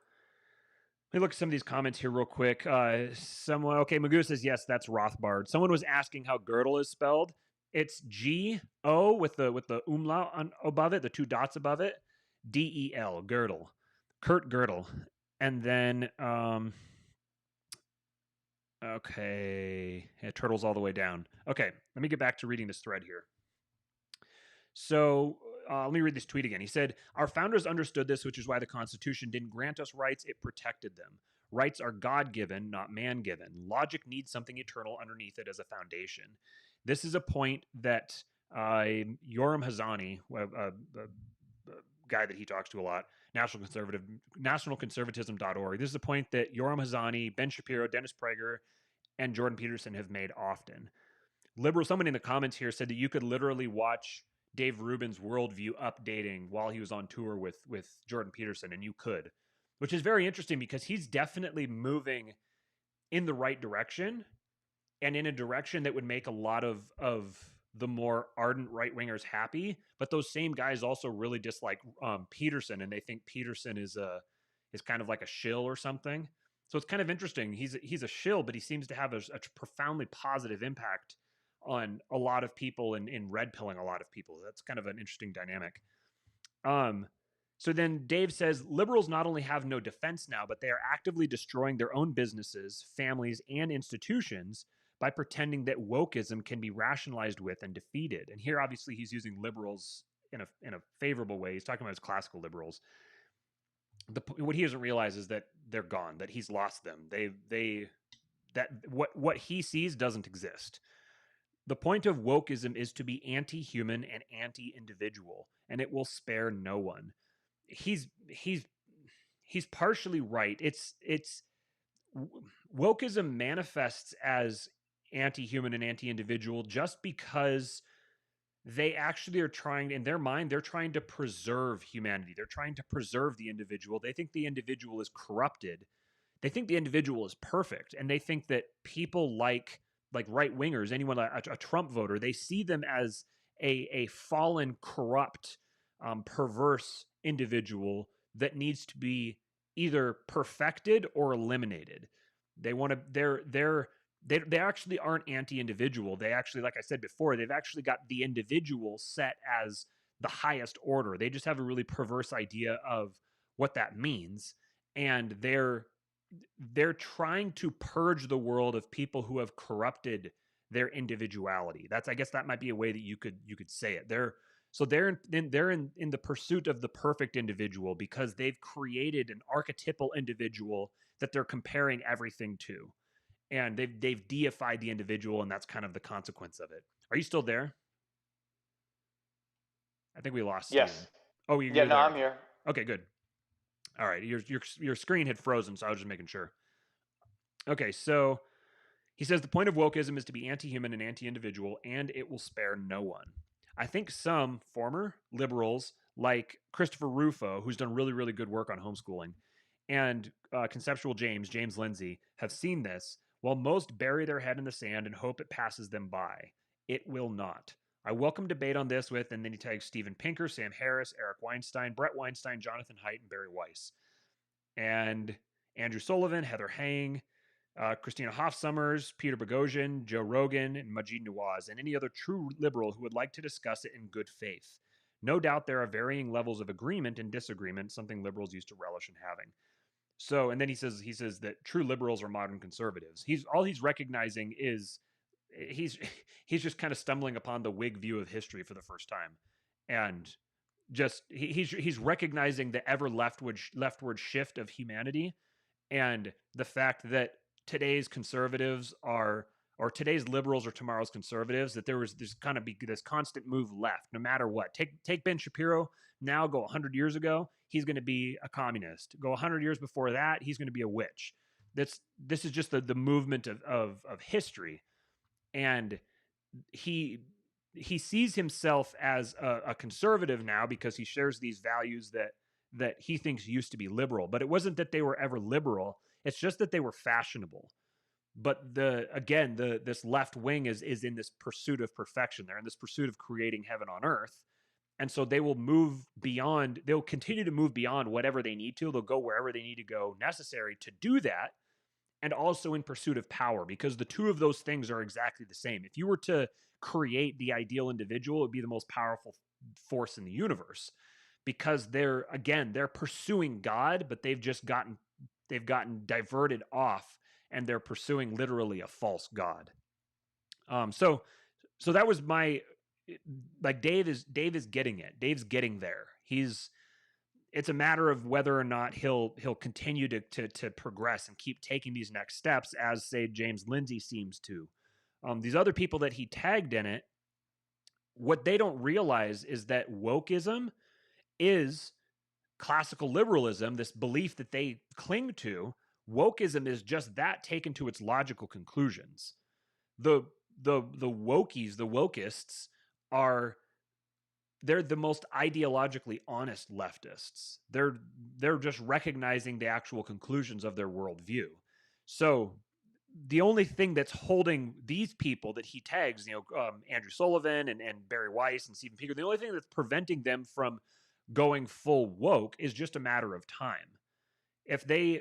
let me look at some of these comments here real quick. Magoo says, yes, that's Rothbard. Someone was asking how girdle is spelled. It's G-O with the umlaut above it, the two dots above it, D-E-L, girdle. Kurt Girdle. And then, okay, yeah, turtles all the way down. Okay, let me get back to reading this thread here. So let me read this tweet again. He said, our founders understood this, which is why the Constitution didn't grant us rights, it protected them. Rights are God-given, not man-given. Logic needs something eternal underneath it as a foundation. This is a point that Yoram Hazani, guy that he talks to a lot, nationalconservatism.org. This is a point that Yoram Hazani, Ben Shapiro, Dennis Prager, and Jordan Peterson have made often. Someone in the comments here said that you could literally watch Dave Rubin's worldview updating while he was on tour with Jordan Peterson, and you could, which is very interesting because he's definitely moving in the right direction and in a direction that would make a lot of the more ardent right wingers happy. But those same guys also really dislike Peterson, and they think Peterson is kind of like a shill or something. So it's kind of interesting. He's a shill, but he seems to have a profoundly positive impact on a lot of people and in red pilling a lot of people. That's kind of an interesting dynamic. So then Dave says liberals not only have no defense now, but they are actively destroying their own businesses, families, and institutions by pretending that wokism can be rationalized with and defeated. And here, obviously, he's using liberals in a favorable way. He's talking about his classical liberals. What he doesn't realize is that they're gone, that he's lost them. What he sees doesn't exist. The point of wokism is to be anti-human and anti-individual, and it will spare no one. He's partially right. It's wokeism manifests as anti-human and anti-individual just because they actually are trying, in their mind, they're trying to preserve humanity. They're trying to preserve the individual. They think the individual is corrupted. They think the individual is perfect, and they think that people like right wingers, anyone a Trump voter, they see them as a fallen, corrupt, perverse individual that needs to be either perfected or eliminated. They want to. They actually aren't anti-individual. They actually, like I said before, they've actually got the individual set as the highest order. They just have a really perverse idea of what that means, and they're trying to purge the world of people who have corrupted their individuality. I guess that might be a way that you could say it. They're in the pursuit of the perfect individual because they've created an archetypal individual that they're comparing everything to. And they've deified the individual, and that's kind of the consequence of it. Are you still there? I think we lost Steven. Yes. Oh, you're yeah, there. I'm here. Okay, good. All right, your screen had frozen, so I was just making sure. Okay, so he says the point of wokeism is to be anti-human and anti-individual, and it will spare no one. I think some former liberals, like Christopher Rufo, who's done really, really good work on homeschooling, and Conceptual James Lindsay, have seen this, while most bury their head in the sand and hope it passes them by. It will not. I welcome debate on this with, and then he tags Steven Pinker, Sam Harris, Eric Weinstein, Brett Weinstein, Jonathan Haidt, and Barry Weiss. And Andrew Sullivan, Heather Hang, Christina Hoff Sommers, Peter Boghossian, Joe Rogan, and Majid Nawaz, and any other true liberal who would like to discuss it in good faith. No doubt there are varying levels of agreement and disagreement, something liberals used to relish in having. So, and then he says that true liberals are modern conservatives. He's recognizing is he's just kind of stumbling upon the Whig view of history for the first time, and just he's recognizing the ever leftward shift of humanity, and the fact that today's conservatives are, or today's liberals are tomorrow's conservatives, that there's kind of be this constant move left no matter what. Take Ben Shapiro now, go 100 years ago, he's going to be a communist. Go 100 years before that, he's going to be a witch. This is just the movement of history. And he sees himself as a conservative now because he shares these values that he thinks used to be liberal. But it wasn't that they were ever liberal. It's just that they were fashionable. But this left wing is in this pursuit of perfection. They're in this pursuit of creating heaven on earth. And so they will move beyond, they'll continue to move beyond whatever they need to. They'll go wherever they need to go necessary to do that. And also in pursuit of power, because the two of those things are exactly the same. If you were to create the ideal individual, it would be the most powerful force in the universe, because they're pursuing God, but they've gotten diverted off, and they're pursuing literally a false God. So that was my, like, Dave is getting it. Dave's getting there. It's a matter of whether or not he'll continue to progress and keep taking these next steps, as, say, James Lindsay seems to. These other people that he tagged in it, what they don't realize is that wokeism is classical liberalism, this belief that they cling to. Wokeism is just that taken to its logical conclusions. The wokies, the wokists are they're the most ideologically honest leftists. They're just recognizing the actual conclusions of their worldview. So the only thing that's holding these people that he tags, Andrew Sullivan and Barry Weiss and Stephen Pinker, the only thing that's preventing them from going full woke is just a matter of time. If they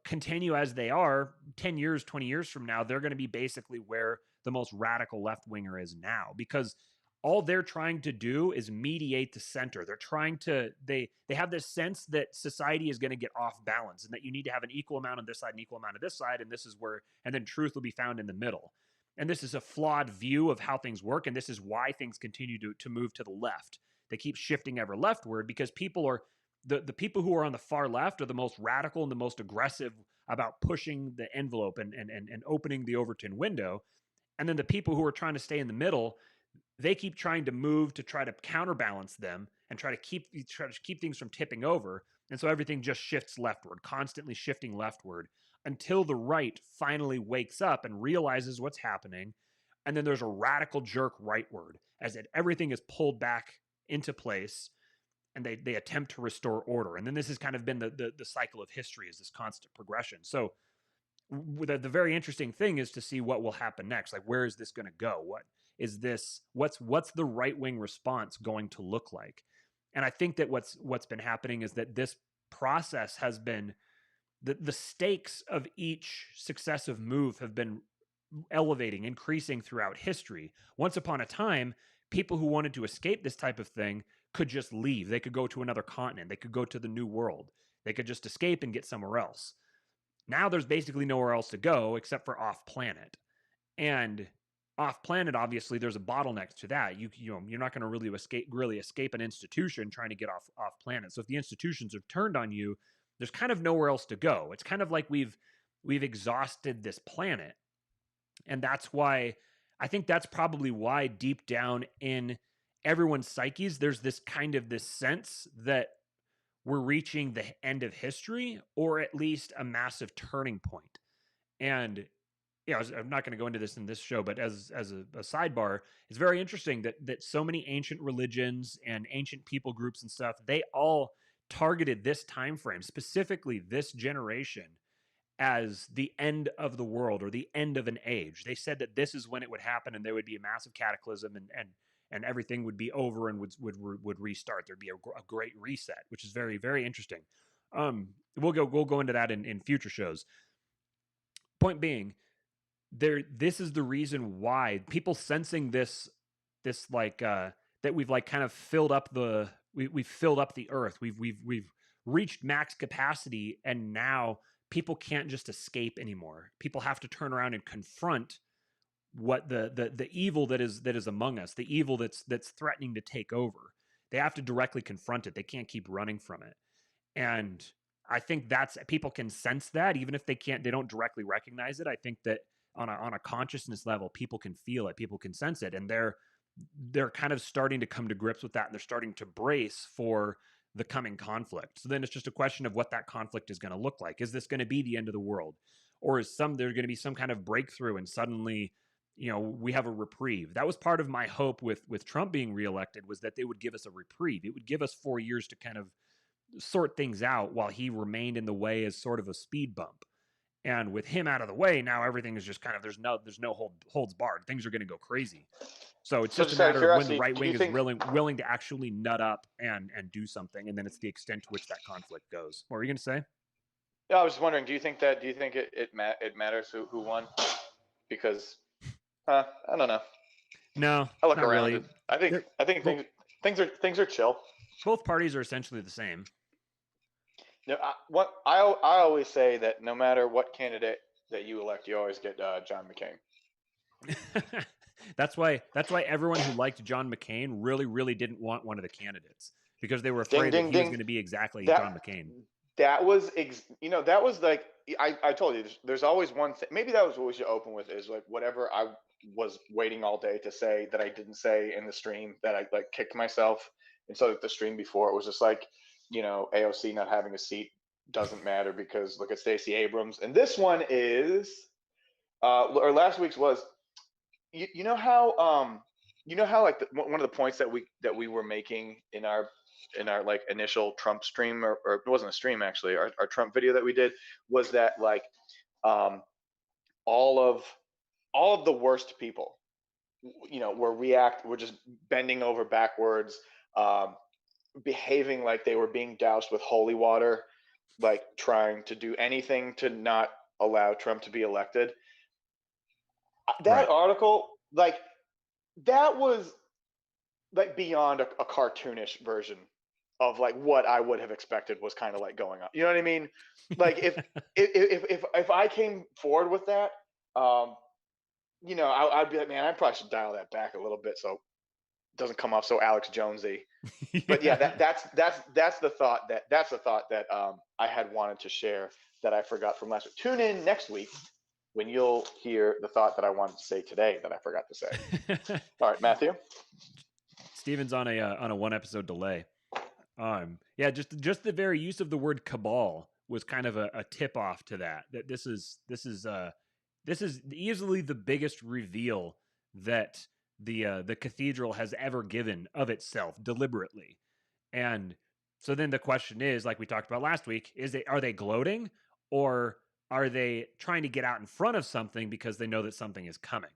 continue as they are, 10 years, 20 years from now, they're going to be basically where the most radical left winger is now, because all they're trying to do is mediate the center. They're trying to they have this sense that society is going to get off balance and that you need to have an equal amount on this side, an equal amount of this side, and this is where and then truth will be found in the middle. And this is a flawed view of how things work, and this is why things continue to move to the left. They keep shifting ever leftward because people are the people who are on the far left are the most radical and the most aggressive about pushing the envelope and opening the Overton window. And then the people who are trying to stay in the middle, they keep trying to move to try to counterbalance them and try to keep things from tipping over. And so everything just shifts leftward, constantly shifting leftward until the right finally wakes up and realizes what's happening. And then there's a radical jerk rightward as everything is pulled back into place and they attempt to restore order. And then this has kind of been the cycle of history, is this constant progression. So the very interesting thing is to see what will happen next. Like, where is this going to go? What is this? What's the right wing response going to look like? And I think that what's been happening is that this process has been the stakes of each successive move have been elevating, increasing throughout history. Once upon a time, people who wanted to escape this type of thing could just leave. They could go to another continent. They could go to the New World. They could just escape and get somewhere else. Now there's basically nowhere else to go except for off planet. And off planet, obviously, there's a bottleneck to that. You're not going to really escape an institution trying to get off planet. So if the institutions have turned on you, there's kind of nowhere else to go. It's kind of like we've exhausted this planet. And that's why I think that's probably why deep down in everyone's psyches, there's this sense that we're reaching the end of history, or at least a massive turning point. And I'm not going to go into this in this show, but as a sidebar, it's very interesting that so many ancient religions and ancient people groups and stuff, they all targeted this time frame, specifically this generation, as the end of the world or the end of an age. They said that this is when it would happen, and there would be a massive cataclysm, and everything would be over and would restart. There'd be a great reset, which is very, very interesting. We'll go into that in future shows. Point being, this is the reason why people sensing this that we've kind of filled up we've filled up the earth. We've reached max capacity, and now people can't just escape anymore. People have to turn around and confront what the evil that is among us, the evil that's threatening to take over. They have to directly confront it. They can't keep running from it. And I think that's, people can sense that, even if they don't directly recognize it. I think that on a consciousness level, people can feel it, people can sense it, and they're kind of starting to come to grips with that, and they're starting to brace for the coming conflict. So then it's just a question of what that conflict is going to look like. Is this going to be the end of the world, or is there going to be some kind of breakthrough and suddenly we have a reprieve? That was part of my hope with Trump being reelected, was that they would give us a reprieve. It would give us 4 years to kind of sort things out while he remained in the way as sort of a speed bump. And with him out of the way, now everything is just kind of, there's no holds barred. Things are going to go crazy. So it's just a matter of when the right wing is willing to actually nut up and do something, and then it's the extent to which that conflict goes. What were you going to say? Yeah, I was just wondering, do you think it matters who won? Because I don't know. No, I look not around. really. I think things are chill. Both parties are essentially the same. No, I always say that no matter what candidate that you elect, you always get John McCain. That's why everyone who liked John McCain really, really didn't want one of the candidates, because they were afraid that he was going to be exactly John McCain. That was that was like, I told you, there's always one thing. Maybe that was what we should open with, is like whatever I was waiting all day to say that I didn't say in the stream, that I kicked myself And so the stream before it was just like, AOC not having a seat doesn't matter because look at Stacey Abrams. And this one is, or last week's was, you know how like one of the points that we were making in our like initial Trump stream, or it wasn't a stream actually, our Trump video that we did, was that like all of the worst people, we're just bending over backwards, behaving like they were being doused with holy water, like trying to do anything to not allow Trump to be elected. That Right. article, like, that was like beyond a cartoonish version of like what I would have expected was kind of like going on. You know what I mean? Like if I came forward with that, I'd be like, man, I probably should dial that back a little bit so it doesn't come off so Alex Jonesy. But yeah, that's the thought that I had wanted to share that I forgot from last week. Tune in next week when you'll hear the thought that I wanted to say today that I forgot to say. All right, Matthew. Steven's on a 1 episode delay. Yeah, just the very use of the word cabal was kind of a tip off to that. That this is easily the biggest reveal that the cathedral has ever given of itself deliberately. And so then the question is, like we talked about last week, are they gloating, or are they trying to get out in front of something because they know that something is coming?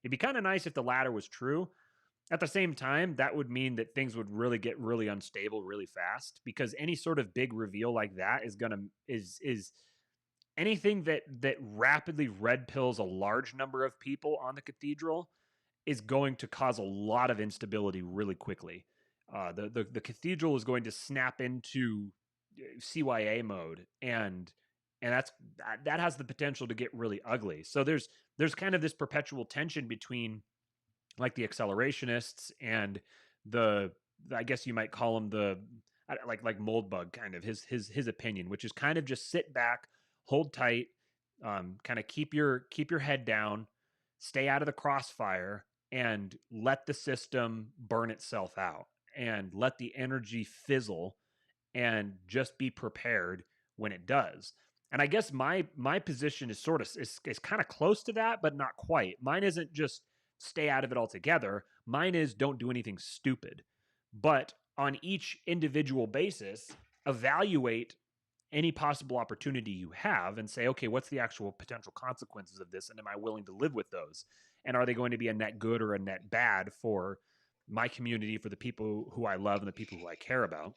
It'd be kind of nice if the latter was true. At the same time, that would mean that things would really get really unstable really fast, because any sort of big reveal like that is anything that rapidly red pills a large number of people on the cathedral is going to cause a lot of instability really quickly. The cathedral is going to snap into CYA mode, and that has the potential to get really ugly. So there's kind of this perpetual tension between like the accelerationists and the I guess you might call him the like Moldbug, kind of his opinion, which is kind of just sit back, hold tight, kind of keep your head down, stay out of the crossfire, and let the system burn itself out, and let the energy fizzle, and just be prepared when it does. And I guess my position is sort of is kind of close to that, but not quite. Mine isn't just stay out of it altogether. Mine is don't do anything stupid. But on each individual basis, evaluate any possible opportunity you have and say, okay, what's the actual potential consequences of this? And am I willing to live with those? And are they going to be a net good or a net bad for my community, for the people who I love and the people who I care about?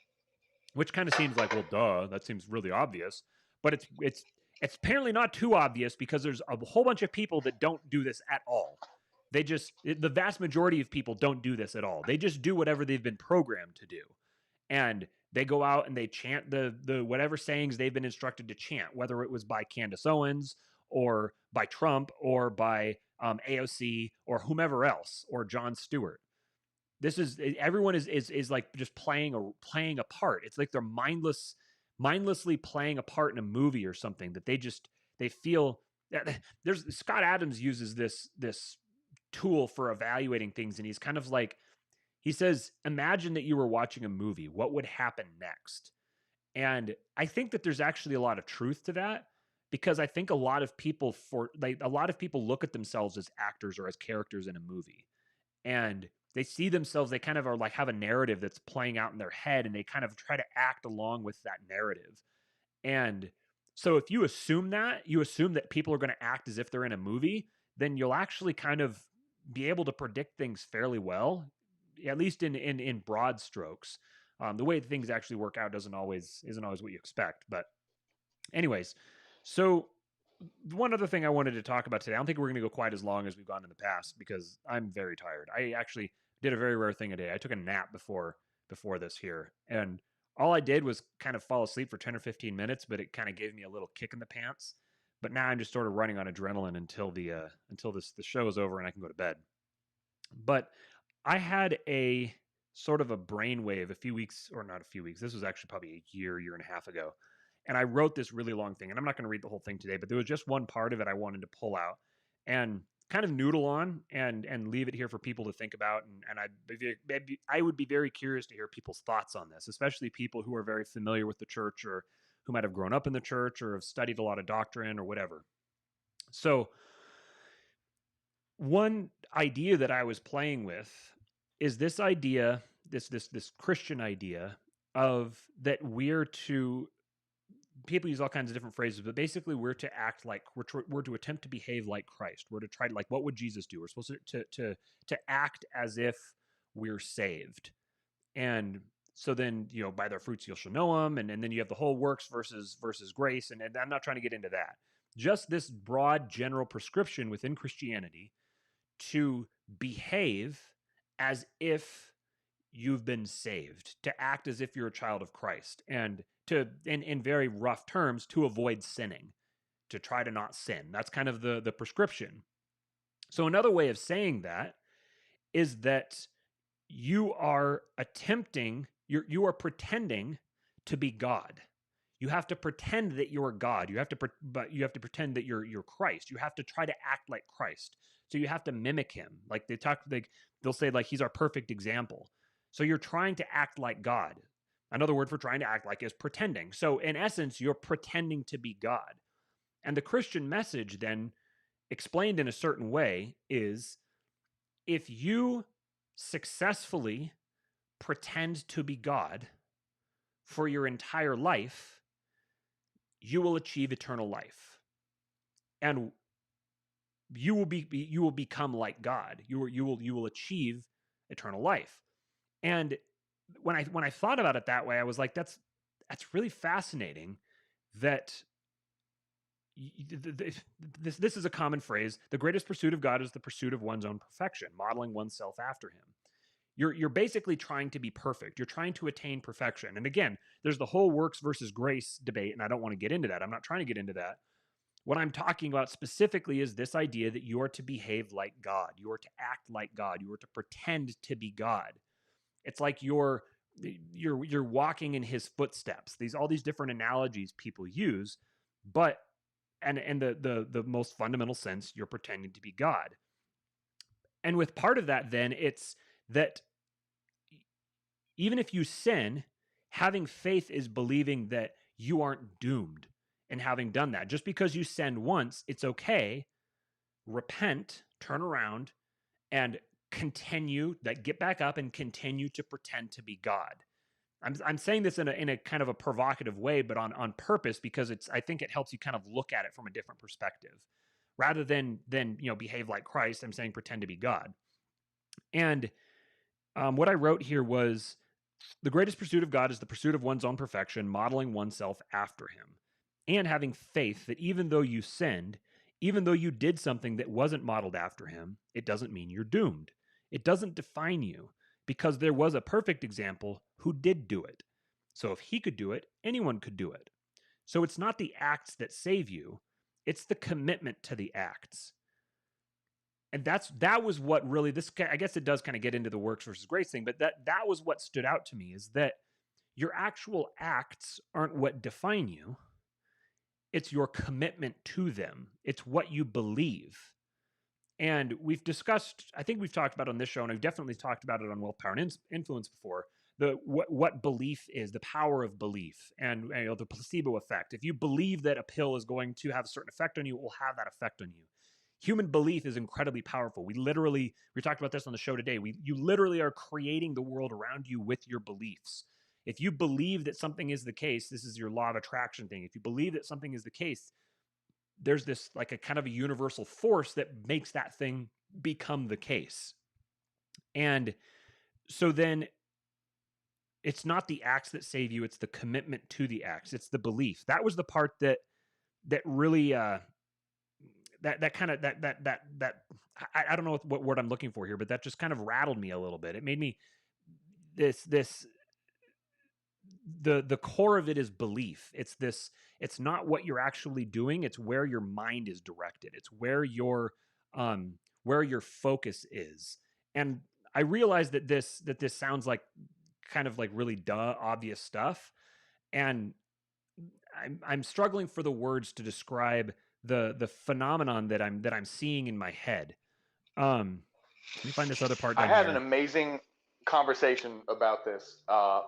Which kind of seems like, well, duh, that seems really obvious. But it's apparently not too obvious, because there's a whole bunch of people that don't do this at all. The vast majority of people don't do this at all. They just do whatever they've been programmed to do. And they go out and they chant the whatever sayings they've been instructed to chant, whether it was by Candace Owens or by Trump or by AOC or whomever else, or Jon Stewart. This is everyone is like just playing a part. It's like they're mindlessly playing a part in a movie or something that they feel. There's Scott Adams uses this tool for evaluating things, and he's kind of like, he says, imagine that you were watching a movie. What would happen next? And I think that there's actually a lot of truth to that, because I think a lot of people look at themselves as actors or as characters in a movie, and they see themselves, they kind of are like, have a narrative that's playing out in their head, and they kind of try to act along with that narrative. And so if you assume that people are going to act as if they're in a movie, then you'll actually kind of be able to predict things fairly well, at least in broad strokes. The way things actually work out isn't always what you expect. But anyways, so one other thing I wanted to talk about today, I don't think we're going to go quite as long as we've gone in the past, because I'm very tired. I actually did a very rare thing today. I took a nap before this here, and all I did was kind of fall asleep for 10 or 15 minutes, but it kind of gave me a little kick in the pants. But now I'm just sort of running on adrenaline until the show is over and I can go to bed. But I had a sort of a brainwave a few weeks, or not a few weeks. This was actually probably a year and a half ago. And I wrote this really long thing, and I'm not going to read the whole thing today, but there was just one part of it I wanted to pull out. And kind of noodle on and leave it here for people to think about. And I would be very curious to hear people's thoughts on this, especially people who are very familiar with the church or who might have grown up in the church or have studied a lot of doctrine or whatever. So one idea that I was playing with is this idea, this Christian idea of that we're to, people use all kinds of different phrases, but basically we're to act like we're to attempt to behave like Christ. We're to try to, like, what would Jesus do? We're supposed to act as if we're saved. And so then, by their fruits you shall know them, and then you have the whole works versus grace, and I'm not trying to get into that. Just this broad general prescription within Christianity to behave as if you've been saved, to act as if you're a child of Christ, and to, in very rough terms, to avoid sinning, to try to not sin. That's kind of the prescription. So another way of saying that is that you are you are pretending to be God. You have to pretend that you're God. But you have to pretend that you're Christ. You have to try to act like Christ. So you have to mimic him. Like they'll say, like, he's our perfect example. So you're trying to act like God. Another word for trying to act like is pretending. So in essence, you're pretending to be God. And the Christian message then, explained in a certain way, is if you successfully pretend to be God for your entire life, you will achieve eternal life. And you will become like God. You will achieve eternal life. And when I thought about it that way, I was like, that's really fascinating. That this is a common phrase. The greatest pursuit of God is the pursuit of one's own perfection, modeling oneself after him. You're basically trying to be perfect. You're trying to attain perfection. And again, there's the whole works versus grace debate, and I don't want to get into that. I'm not trying to get into that. What I'm talking about specifically is this idea that you are to behave like God. You are to act like God. You are to pretend to be God. It's like you're walking in his footsteps. All these different analogies people use, but and the most fundamental sense, you're pretending to be God. And with part of that, then it's that even if you sin, having faith is believing that you aren't doomed. And having done that, just because you sin once, it's okay. Repent, turn around, and get back up and continue to pretend to be God. I'm saying this in a kind of a provocative way, but on purpose, because I think it helps you kind of look at it from a different perspective. Rather than behave like Christ, I'm saying pretend to be God. And what I wrote here was, the greatest pursuit of God is the pursuit of one's own perfection, modeling oneself after him, and having faith that even though you sinned, even though you did something that wasn't modeled after him, it doesn't mean you're doomed. It doesn't define you, because there was a perfect example who did do it. So if he could do it, anyone could do it. So it's not the acts that save you, it's the commitment to the acts. And that was what really, I guess it does kind of get into the works versus grace thing, but that was what stood out to me, is that your actual acts aren't what define you. It's your commitment to them. It's what you believe. And I think we've talked about on this show, and I've definitely talked about it on Wealth, Power, and Influence before, what belief is, the power of belief, and the placebo effect. If you believe that a pill is going to have a certain effect on you, it will have that effect on you. Human belief is incredibly powerful. We talked about this on the show today. You literally are creating the world around you with your beliefs. If you believe that something is the case, this is your law of attraction thing. If you believe that something is the case, there's this like a kind of a universal force that makes that thing become the case. And so then it's not the acts that save you, it's the commitment to the acts. It's the belief. That was the part that really that kind of I don't know what word I'm looking for here, but that just kind of rattled me a little bit. It made me the core of it is belief. It's not what you're actually doing, it's where your mind is directed. It's where your focus is. And I realize that this sounds like kind of like really obvious stuff, and I'm struggling for the words to describe the phenomenon that I'm seeing in my head. Let me find this other part I down had an here. amazing conversation about this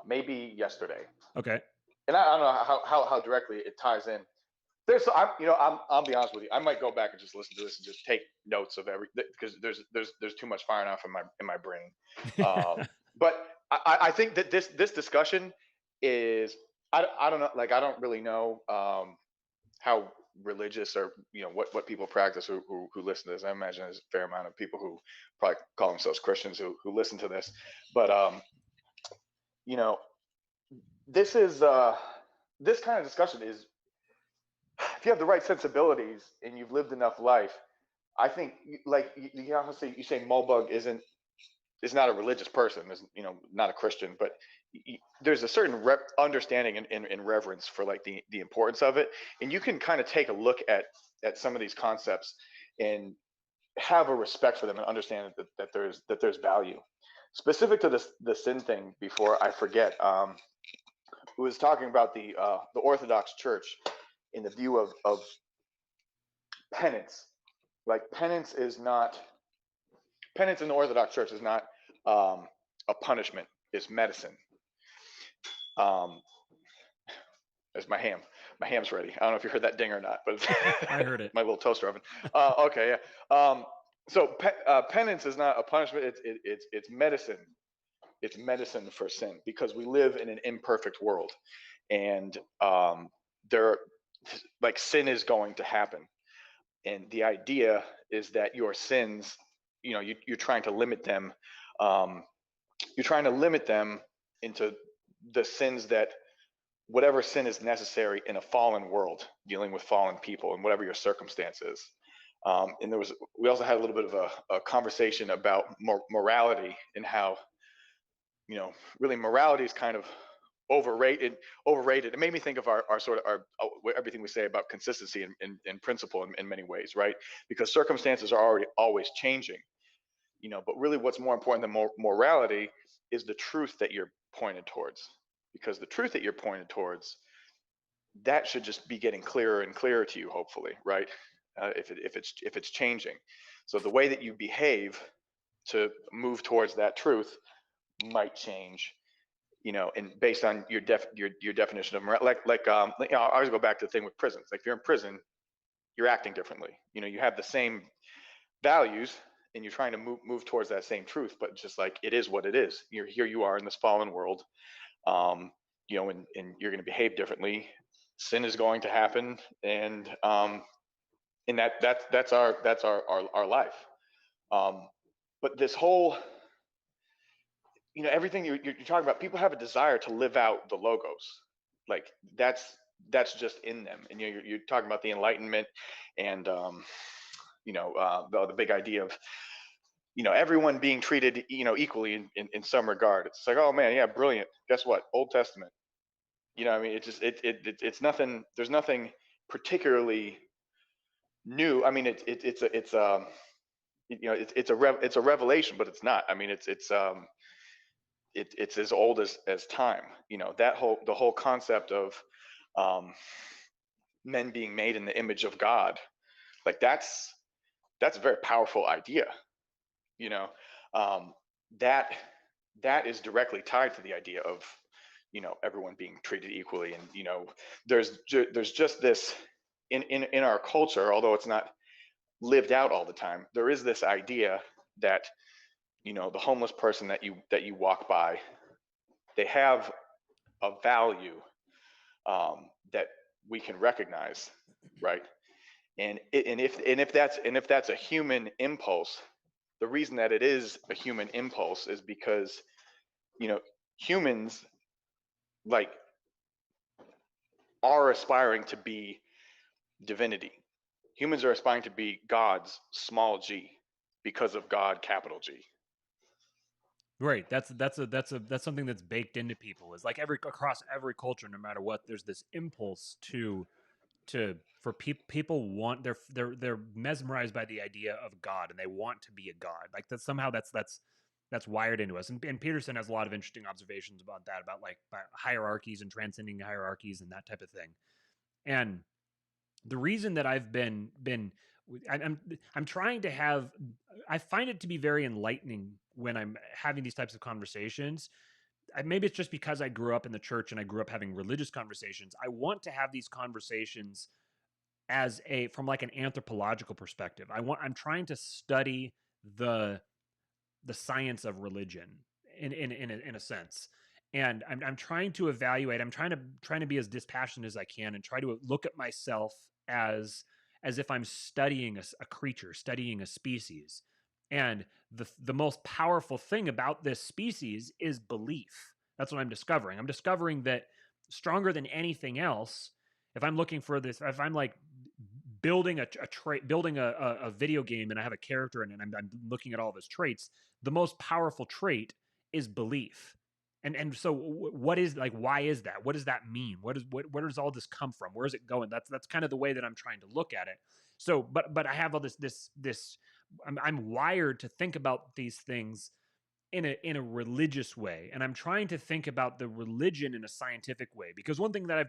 maybe yesterday, Okay. and I don't know how directly it ties in. I'll be honest with you. I might go back and just listen to this and just take notes of every because there's too much firing off in my brain. But I think that this discussion is I don't know, like I don't really know how religious or what people practice who listen to this. I imagine there's a fair amount of people who probably call themselves Christians who listen to this. But you know, this is this kind of discussion is if you have the right sensibilities and you've lived enough life, I think like you say Mulbug is not a religious person, is not a Christian, but there's a certain understanding and reverence for like the importance of it, and you can kind of take a look at some of these concepts and have a respect for them and understand that there's value. Specific to the sin thing, before I forget, who was talking about the Orthodox Church in the view of penance. Like penance in the Orthodox Church is not a punishment; it's medicine. Um, there's my ham. My ham's ready. I don't know if you heard that ding or not, but it's I heard it. my little toaster oven. Okay, yeah. So penance is not a punishment; it's medicine. It's medicine for sin because we live in an imperfect world, and there, like sin is going to happen, and the idea is that your sins, you're trying to limit them. Um, you're trying to limit them into the sins that whatever sin is necessary in a fallen world, dealing with fallen people, and whatever your circumstances. And we also had a little bit of a conversation about morality and how really morality is kind of overrated. It made me think of our sort of everything we say about consistency and principle in many ways, right? Because circumstances are already always changing, but really what's more important than morality is the truth that you're pointed towards, because the truth that you're pointed towards, that should just be getting clearer and clearer to you, hopefully, right? If it's changing, so the way that you behave to move towards that truth might change, and based on your definition of I always go back to the thing with prisons. Like if you're in prison, you're acting differently. You have the same values and you're trying to move towards that same truth, but just like it is what it is. You are in this fallen world, and you're going to behave differently. Sin is going to happen, and that's our life. But this whole everything you're talking about, people have a desire to live out the logos, like that's just in them. And you're talking about the Enlightenment and the big idea of everyone being treated equally in some regard. It's like, oh man, yeah, brilliant. Guess what? Old Testament. I mean, it's nothing. There's nothing particularly new. I mean, it's a revelation, but it's not. I mean, it's as old as time. The whole concept of men being made in the image of God, like that's a very powerful idea. You know, um, that is directly tied to the idea of everyone being treated equally, and there's just this in our culture, although it's not lived out all the time. There is this idea that the homeless person that you walk by, they have a value that we can recognize, right? And if that's a human impulse, the reason that it is a human impulse is because humans like are aspiring to be divinity. Humans are aspiring to be gods, small g, because of God, capital G. Right. That's something that's baked into people. Is like across every culture, no matter what, there's this impulse for people want they're mesmerized by the idea of God, and they want to be a god. Like that somehow that's wired into us. And Peterson has a lot of interesting observations about that, about like hierarchies and transcending hierarchies and that type of thing. And the reason that I've been I'm trying to have, I find it to be very enlightening when I'm having these types of conversations. Maybe it's just because I grew up in the church and I grew up having religious conversations. I want to have these conversations as a from like an anthropological perspective. I'm trying to study the the science of religion in a sense. And I'm trying to evaluate. I'm trying to be as dispassionate as I can and try to look at myself as if I'm studying a creature, studying a species. And the most powerful thing about this species is belief. That's what I'm discovering. I'm discovering that stronger than anything else, if I'm looking for this, if I'm like building a trait, building a video game, and I have a character in it, and I'm looking at all of his traits, the most powerful trait is belief. And so what is, like, why is that? What does that mean? Where does all this come from? Where is it going? That's kind of the way that I'm trying to look at it. So but I have all this I'm wired to think about these things in a religious way, and I'm trying to think about the religion in a scientific way, because one thing that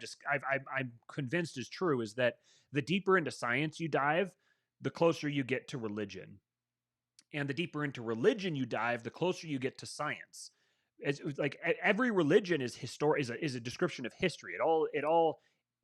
I'm convinced is true is that the deeper into science you dive, the closer you get to religion, and the deeper into religion you dive, the closer you get to science. It's like every religion is is a description of history.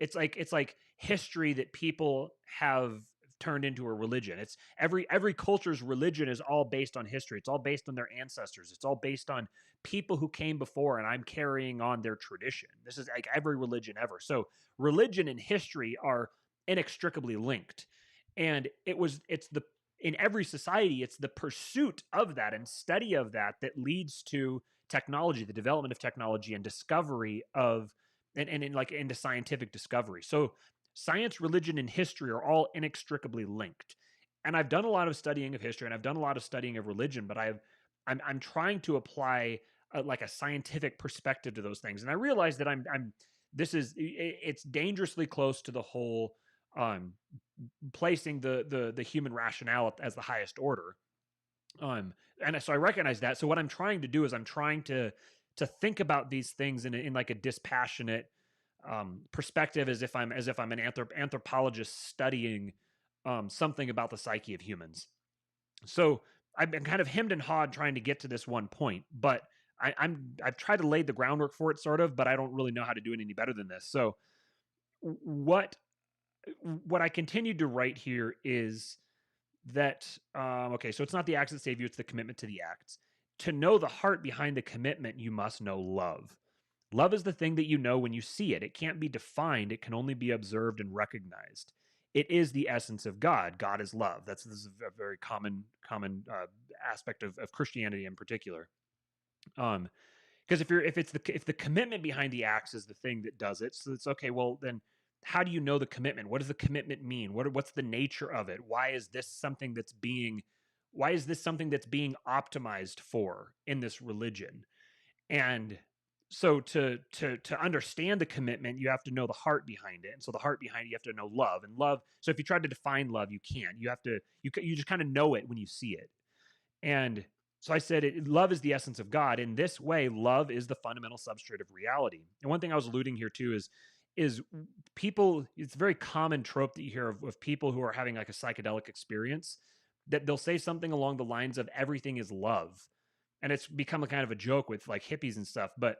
It's like history that people have turned into a religion. It's every culture's religion is all based on history. It's all based on their ancestors. It's all based on people who came before, and I'm carrying on their tradition. This is like every religion ever. So religion and history are inextricably linked. And it's the in every society, it's the pursuit of that and study of that that leads to technology, the development of technology and discovery of, and in like into scientific discovery. So science, religion, and history are all inextricably linked. And I've done a lot of studying of history, and I've done a lot of studying of religion, but I'm trying to apply like a scientific perspective to those things. And I realize that it's dangerously close to the whole um, placing the human rationale as the highest order. And so I recognize that. So what I'm trying to do is I'm trying to think about these things in like a dispassionate perspective, as if I'm an anthropologist studying something about the psyche of humans. So I've been kind of hemmed and hawed trying to get to this one point, but I've tried to lay the groundwork for it, sort of, but I don't really know how to do it any better than this. So what I continued to write here is that okay, so it's not the acts that save you, it's the commitment to the acts. To know the heart behind the commitment, you must know love. Love is the thing that you know when you see it. It can't be defined, it can only be observed and recognized. It is the essence of God. God is love. This is a very common aspect of Christianity in particular. Because if the commitment behind the acts is the thing that does it, so it's okay. Well, then how do you know the commitment? What does the commitment mean? What's the nature of it? Why is this something that's being optimized for in this religion? And so to understand the commitment, you have to know the heart behind it. And so the heart behind it, you have to know love. And love, so if you try to define love, you can't. You have to you just kind of know it when you see it. And so I said, love is the essence of God. In this way, love is the fundamental substrate of reality. And one thing I was alluding here to is people, it's a very common trope that you hear of people who are having like a psychedelic experience, that they'll say something along the lines of everything is love. And it's become a kind of a joke with like hippies and stuff, but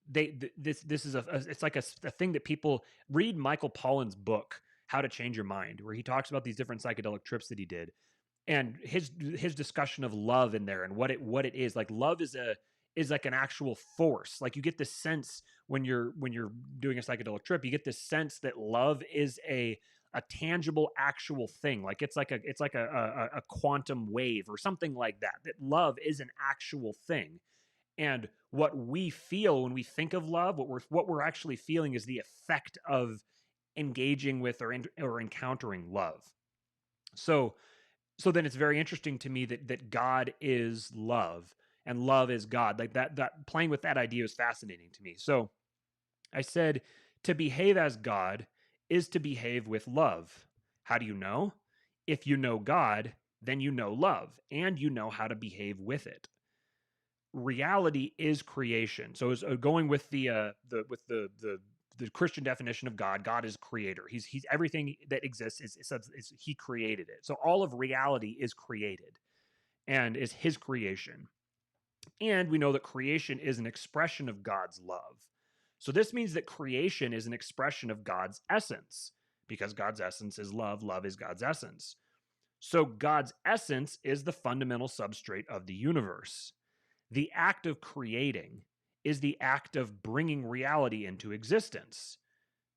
this is it's like a thing that people read. Michael Pollan's book, How to Change Your Mind, where he talks about these different psychedelic trips that he did, and his discussion of love in there, and what it is. Like, love is like an actual force. Like, you get this sense when you're doing a psychedelic trip, you get this sense that love is a tangible, actual thing. Like, it's like a quantum wave or something like that. That love is an actual thing. And what we feel when we think of love, what we're actually feeling, is the effect of engaging with or encountering love. So then it's very interesting to me that God is love and love is God. Like that playing with that idea is fascinating to me. So I said, to behave as God is to behave with love. How do you know? If you know God, then you know love, and you know how to behave with it. Reality is creation. So going with the the Christian definition of God. God is creator. He's everything that exists is he created it. So all of reality is created and is his creation. And we know that creation is an expression of God's love. So this means that creation is an expression of God's essence, because God's essence is love. Love is God's essence. So God's essence is the fundamental substrate of the universe. The act of creating is the act of bringing reality into existence.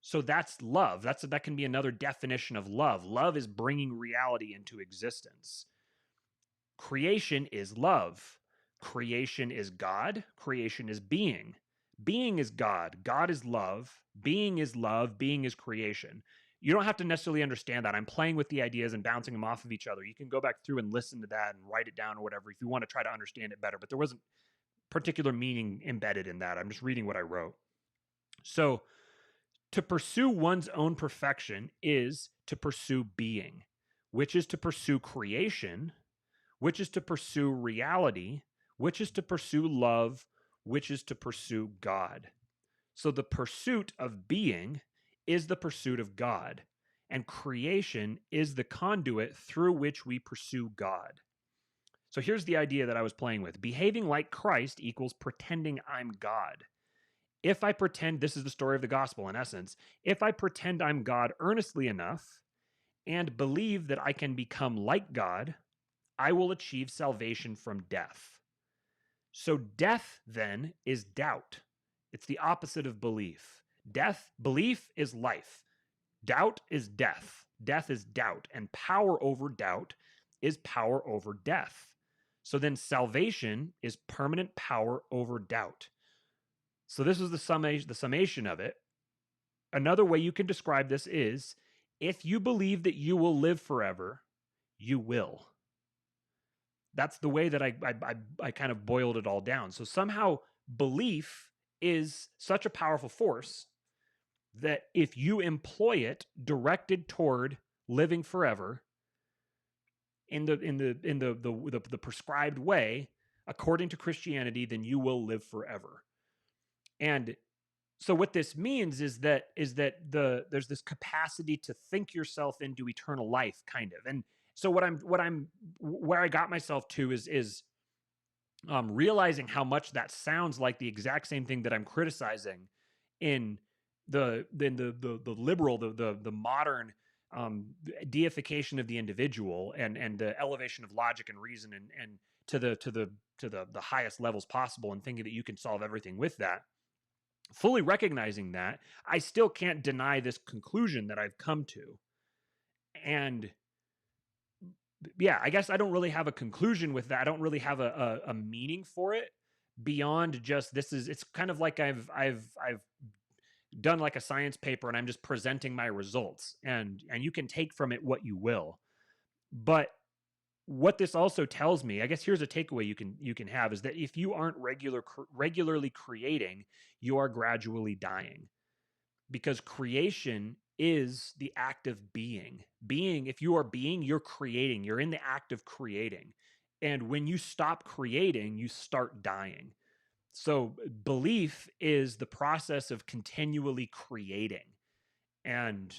So that's love. That can be another definition of love. Love is bringing reality into existence. Creation is love. Creation is God. Creation is being. Being is God. God is love. Being is love. Being is creation. You don't have to necessarily understand that. I'm playing with the ideas and bouncing them off of each other. You can go back through and listen to that and write it down or whatever if you want to try to understand it better. But there wasn't particular meaning embedded in that. I'm just reading what I wrote. So, to pursue one's own perfection is to pursue being, which is to pursue creation, which is to pursue reality, which is to pursue love, which is to pursue God. So the pursuit of being is the pursuit of God, and creation is the conduit through which we pursue God. So here's the idea that I was playing with. Behaving like Christ equals pretending I'm God. If I pretend, this is the story of the gospel in essence, if I pretend I'm God earnestly enough and believe that I can become like God, I will achieve salvation from death. So death then is doubt. It's the opposite of belief. Belief is life. Doubt is death. Death is doubt. And power over doubt is power over death. So then salvation is permanent power over doubt. So this is the summation of it. Another way you can describe this is, if you believe that you will live forever, you will. That's the way that I kind of boiled it all down. So somehow belief is such a powerful force that if you employ it directed toward living forever in the prescribed way, according to Christianity, then you will live forever. And so what this means is that there's this capacity to think yourself into eternal life, kind of. And so where I got myself to is realizing how much that sounds like the exact same thing that I'm criticizing in the liberal, the modern deification of the individual and the elevation of logic and reason and to the highest levels possible, and thinking that you can solve everything with that. Fully recognizing that, I still can't deny this conclusion that I've come to. And yeah, I guess I don't really have a conclusion with that. I don't really have a meaning for it beyond just it's kind of like I've done like a science paper and I'm just presenting my results, and you can take from it what you will. But what this also tells me, I guess here's a takeaway you can have, is that if you aren't regularly creating, you are gradually dying, because creation is the act of being. If you are being, you're creating. You're in the act of creating. And when you stop creating, you start dying. So belief is the process of continually creating. And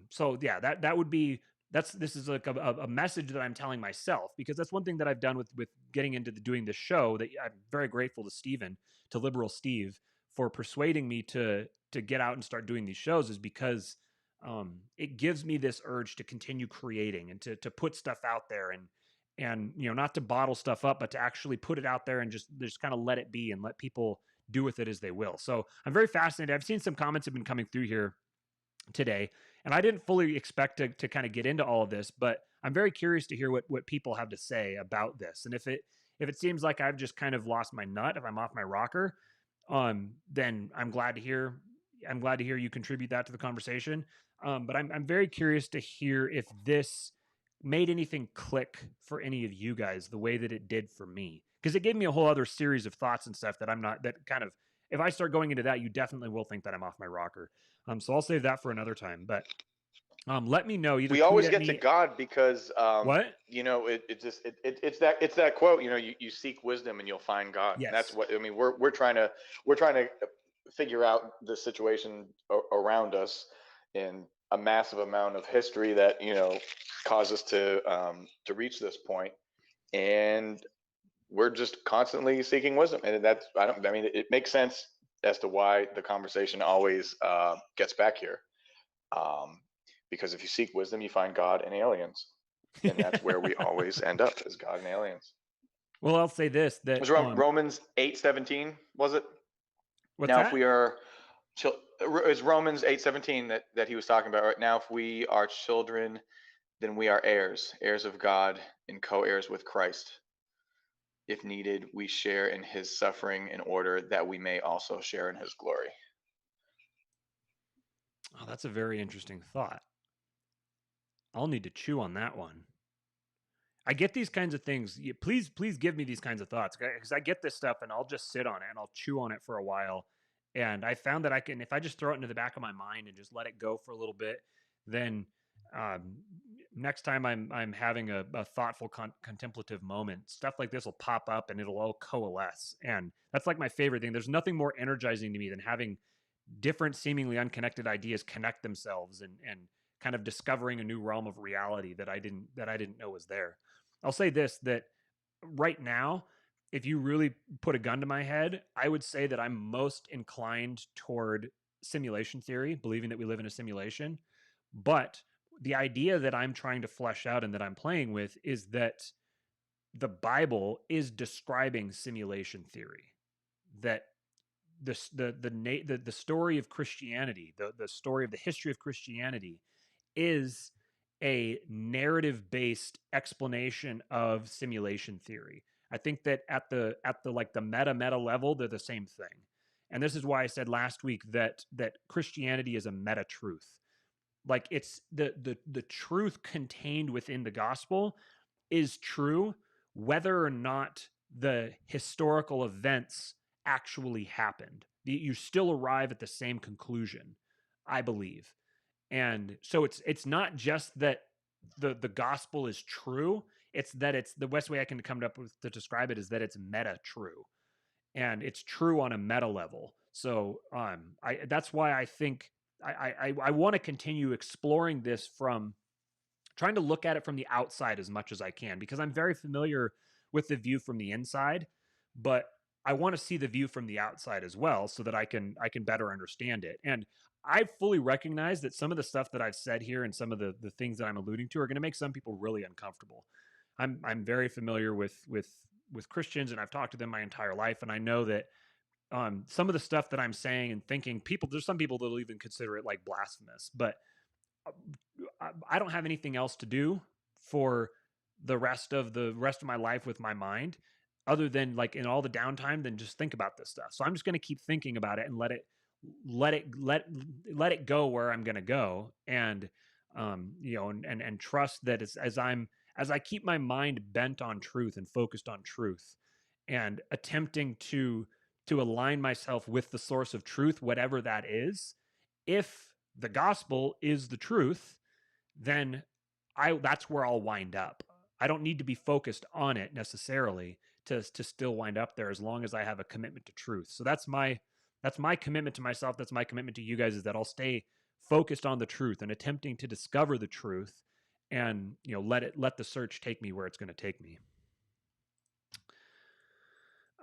so yeah, that would be this is like a message that I'm telling myself, because that's one thing that I've done with getting into doing this show, that I'm very grateful to Steven, to Liberal Steve, for persuading me to get out and start doing these shows, is because it gives me this urge to continue creating and to put stuff out there, and not to bottle stuff up, but to actually put it out there and just kind of let it be and let people do with it as they will. So I'm very fascinated. I've seen some comments have been coming through here today, and I didn't fully expect to kind of get into all of this, but I'm very curious to hear what people have to say about this. And if it seems like I've just kind of lost my nut, if I'm off my rocker, then I'm glad to hear you contribute that to the conversation. But I'm very curious to hear if this made anything click for any of you guys the way that it did for me, because it gave me a whole other series of thoughts and stuff that if I start going into that, you definitely will think that I'm off my rocker. So I'll save that for another time. But let me know. Either we always get me, to God because what? It's that quote. You seek wisdom and you'll find God. Yes. And that's what I mean. We're trying to figure out the situation around us in a massive amount of history that caused us to reach this point, and we're just constantly seeking wisdom. And I mean, it makes sense as to why the conversation always gets back here. Because if you seek wisdom, you find God and aliens. And that's where we always end up, is God and aliens. Well, I'll say this, It that was Romans 8:17, was it? what's Now, that? if we are, it's Romans 8:17 that he was talking about right now. If we are children, then we are heirs, heirs of God and co-heirs with Christ. If needed, we share in his suffering in order that we may also share in his glory. Oh, that's a very interesting thought. I'll need to chew on that one. I get these kinds of things. Please give me these kinds of thoughts, because I get this stuff and I'll just sit on it and I'll chew on it for a while. And I found that I can, if I just throw it into the back of my mind and just let it go for a little bit, then next time I'm having a thoughtful contemplative moment, stuff like this will pop up and it'll all coalesce. And that's like my favorite thing. There's nothing more energizing to me than having different seemingly unconnected ideas connect themselves and kind of discovering a new realm of reality that I didn't know was there. I'll say this, that right now, if you really put a gun to my head, I would say that I'm most inclined toward simulation theory, believing that we live in a simulation. But the idea that I'm trying to flesh out and that I'm playing with is that the Bible is describing simulation theory. That the story of Christianity, the story of the history of Christianity, is a narrative based explanation of simulation theory. I think that at the like the meta level, they're the same thing. And this is why I said last week that Christianity is a meta truth. Like, it's the truth contained within the gospel is true whether or not the historical events actually happened. You still arrive at the same conclusion, I believe. And so it's not just that the gospel is true, it's that it's the best way I can come up with to describe it is that it's meta true. And it's true on a meta level. So I that's why I think I want to continue exploring this from trying to look at it from the outside as much as I can, because I'm very familiar with the view from the inside, but I want to see the view from the outside as well so that I can better understand it. And I fully recognize that some of the stuff that I've said here and some of the things that I'm alluding to are going to make some people really uncomfortable. I'm very familiar with Christians, and I've talked to them my entire life, and I know that some of the stuff that I'm saying and thinking, there's some people that will even consider it like blasphemous, but I don't have anything else to do for the rest of my life with my mind, other than, like, in all the downtime, than just think about this stuff. So I'm just going to keep thinking about it and let it go where I'm going to go, and and trust that as I keep my mind bent on truth and focused on truth, and attempting to align myself with the source of truth, whatever that is. If the gospel is the truth, then that's where I'll wind up. I don't need to be focused on it necessarily to still wind up there, as long as I have a commitment to truth. So that's my commitment to myself. That's my commitment to you guys, is that I'll stay focused on the truth and attempting to discover the truth, and let the search take me where it's going to take me.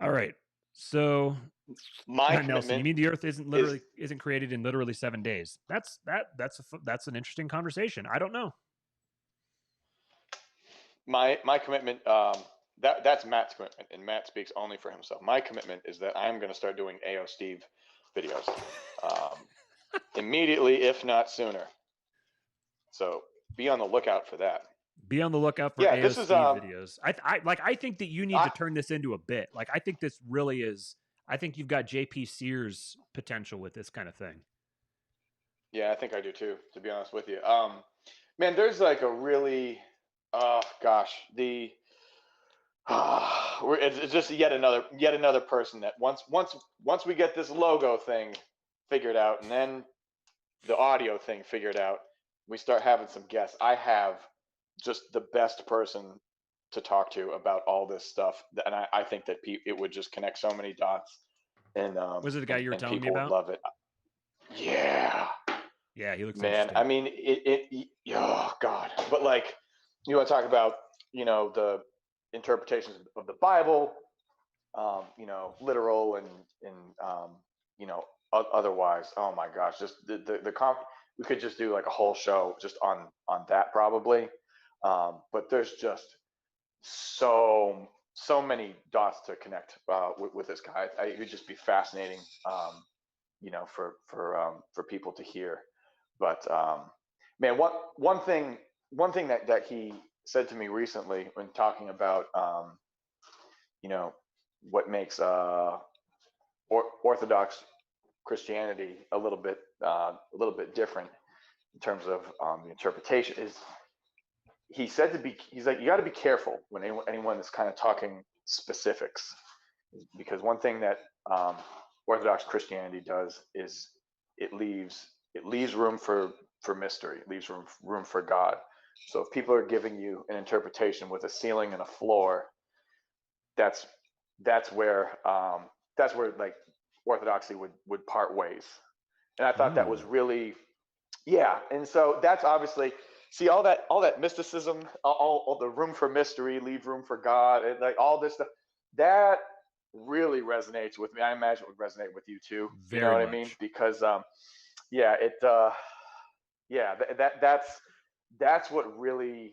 All right. So my Nelson, you mean the Earth isn't created in literally 7 days? That's an interesting conversation. I don't know. My commitment, that's Matt's commitment, and Matt speaks only for himself. My commitment is that I am going to start doing AO Steve videos immediately, if not sooner. So be on the lookout for that. Be on the lookout for AO Steve videos. I think that you need to turn this into a bit. Like, I think this really is. I think you've got JP Sears potential with this kind of thing. Yeah, I think I do too, to be honest with you. Man, there's like a really, it's just yet another person that once we get this logo thing figured out, and then the audio thing figured out, we start having some guests. I have just the best person to talk to about all this stuff, and I think that it would just connect so many dots, Was it the guy you were and telling me people would about? love it. Yeah, Yeah, he looks man. interesting. I mean, oh God. But like, you want to talk about, the interpretations of the Bible, literal and you know, otherwise. Oh my gosh, just we could just do like a whole show just on that probably. But there's just so many dots to connect with this guy. It would just be fascinating, for people to hear. But man, one thing that he said to me recently when talking about you know what makes Orthodox Christianity a little bit different in terms of the interpretation is he's like, you got to be careful when anyone is kind of talking specifics, because one thing that Orthodox Christianity does is it leaves room for mystery, it leaves room for God. So if people are giving you an interpretation with a ceiling and a floor, that's that's where like Orthodoxy would part ways. And I thought that was Ooh. really, yeah. And so that's obviously, see, all that mysticism, all the room for mystery, leave room for God, and like all this stuff, that really resonates with me. I imagine it would resonate with you too. You know Very what I mean? much. Because yeah, yeah, that's what really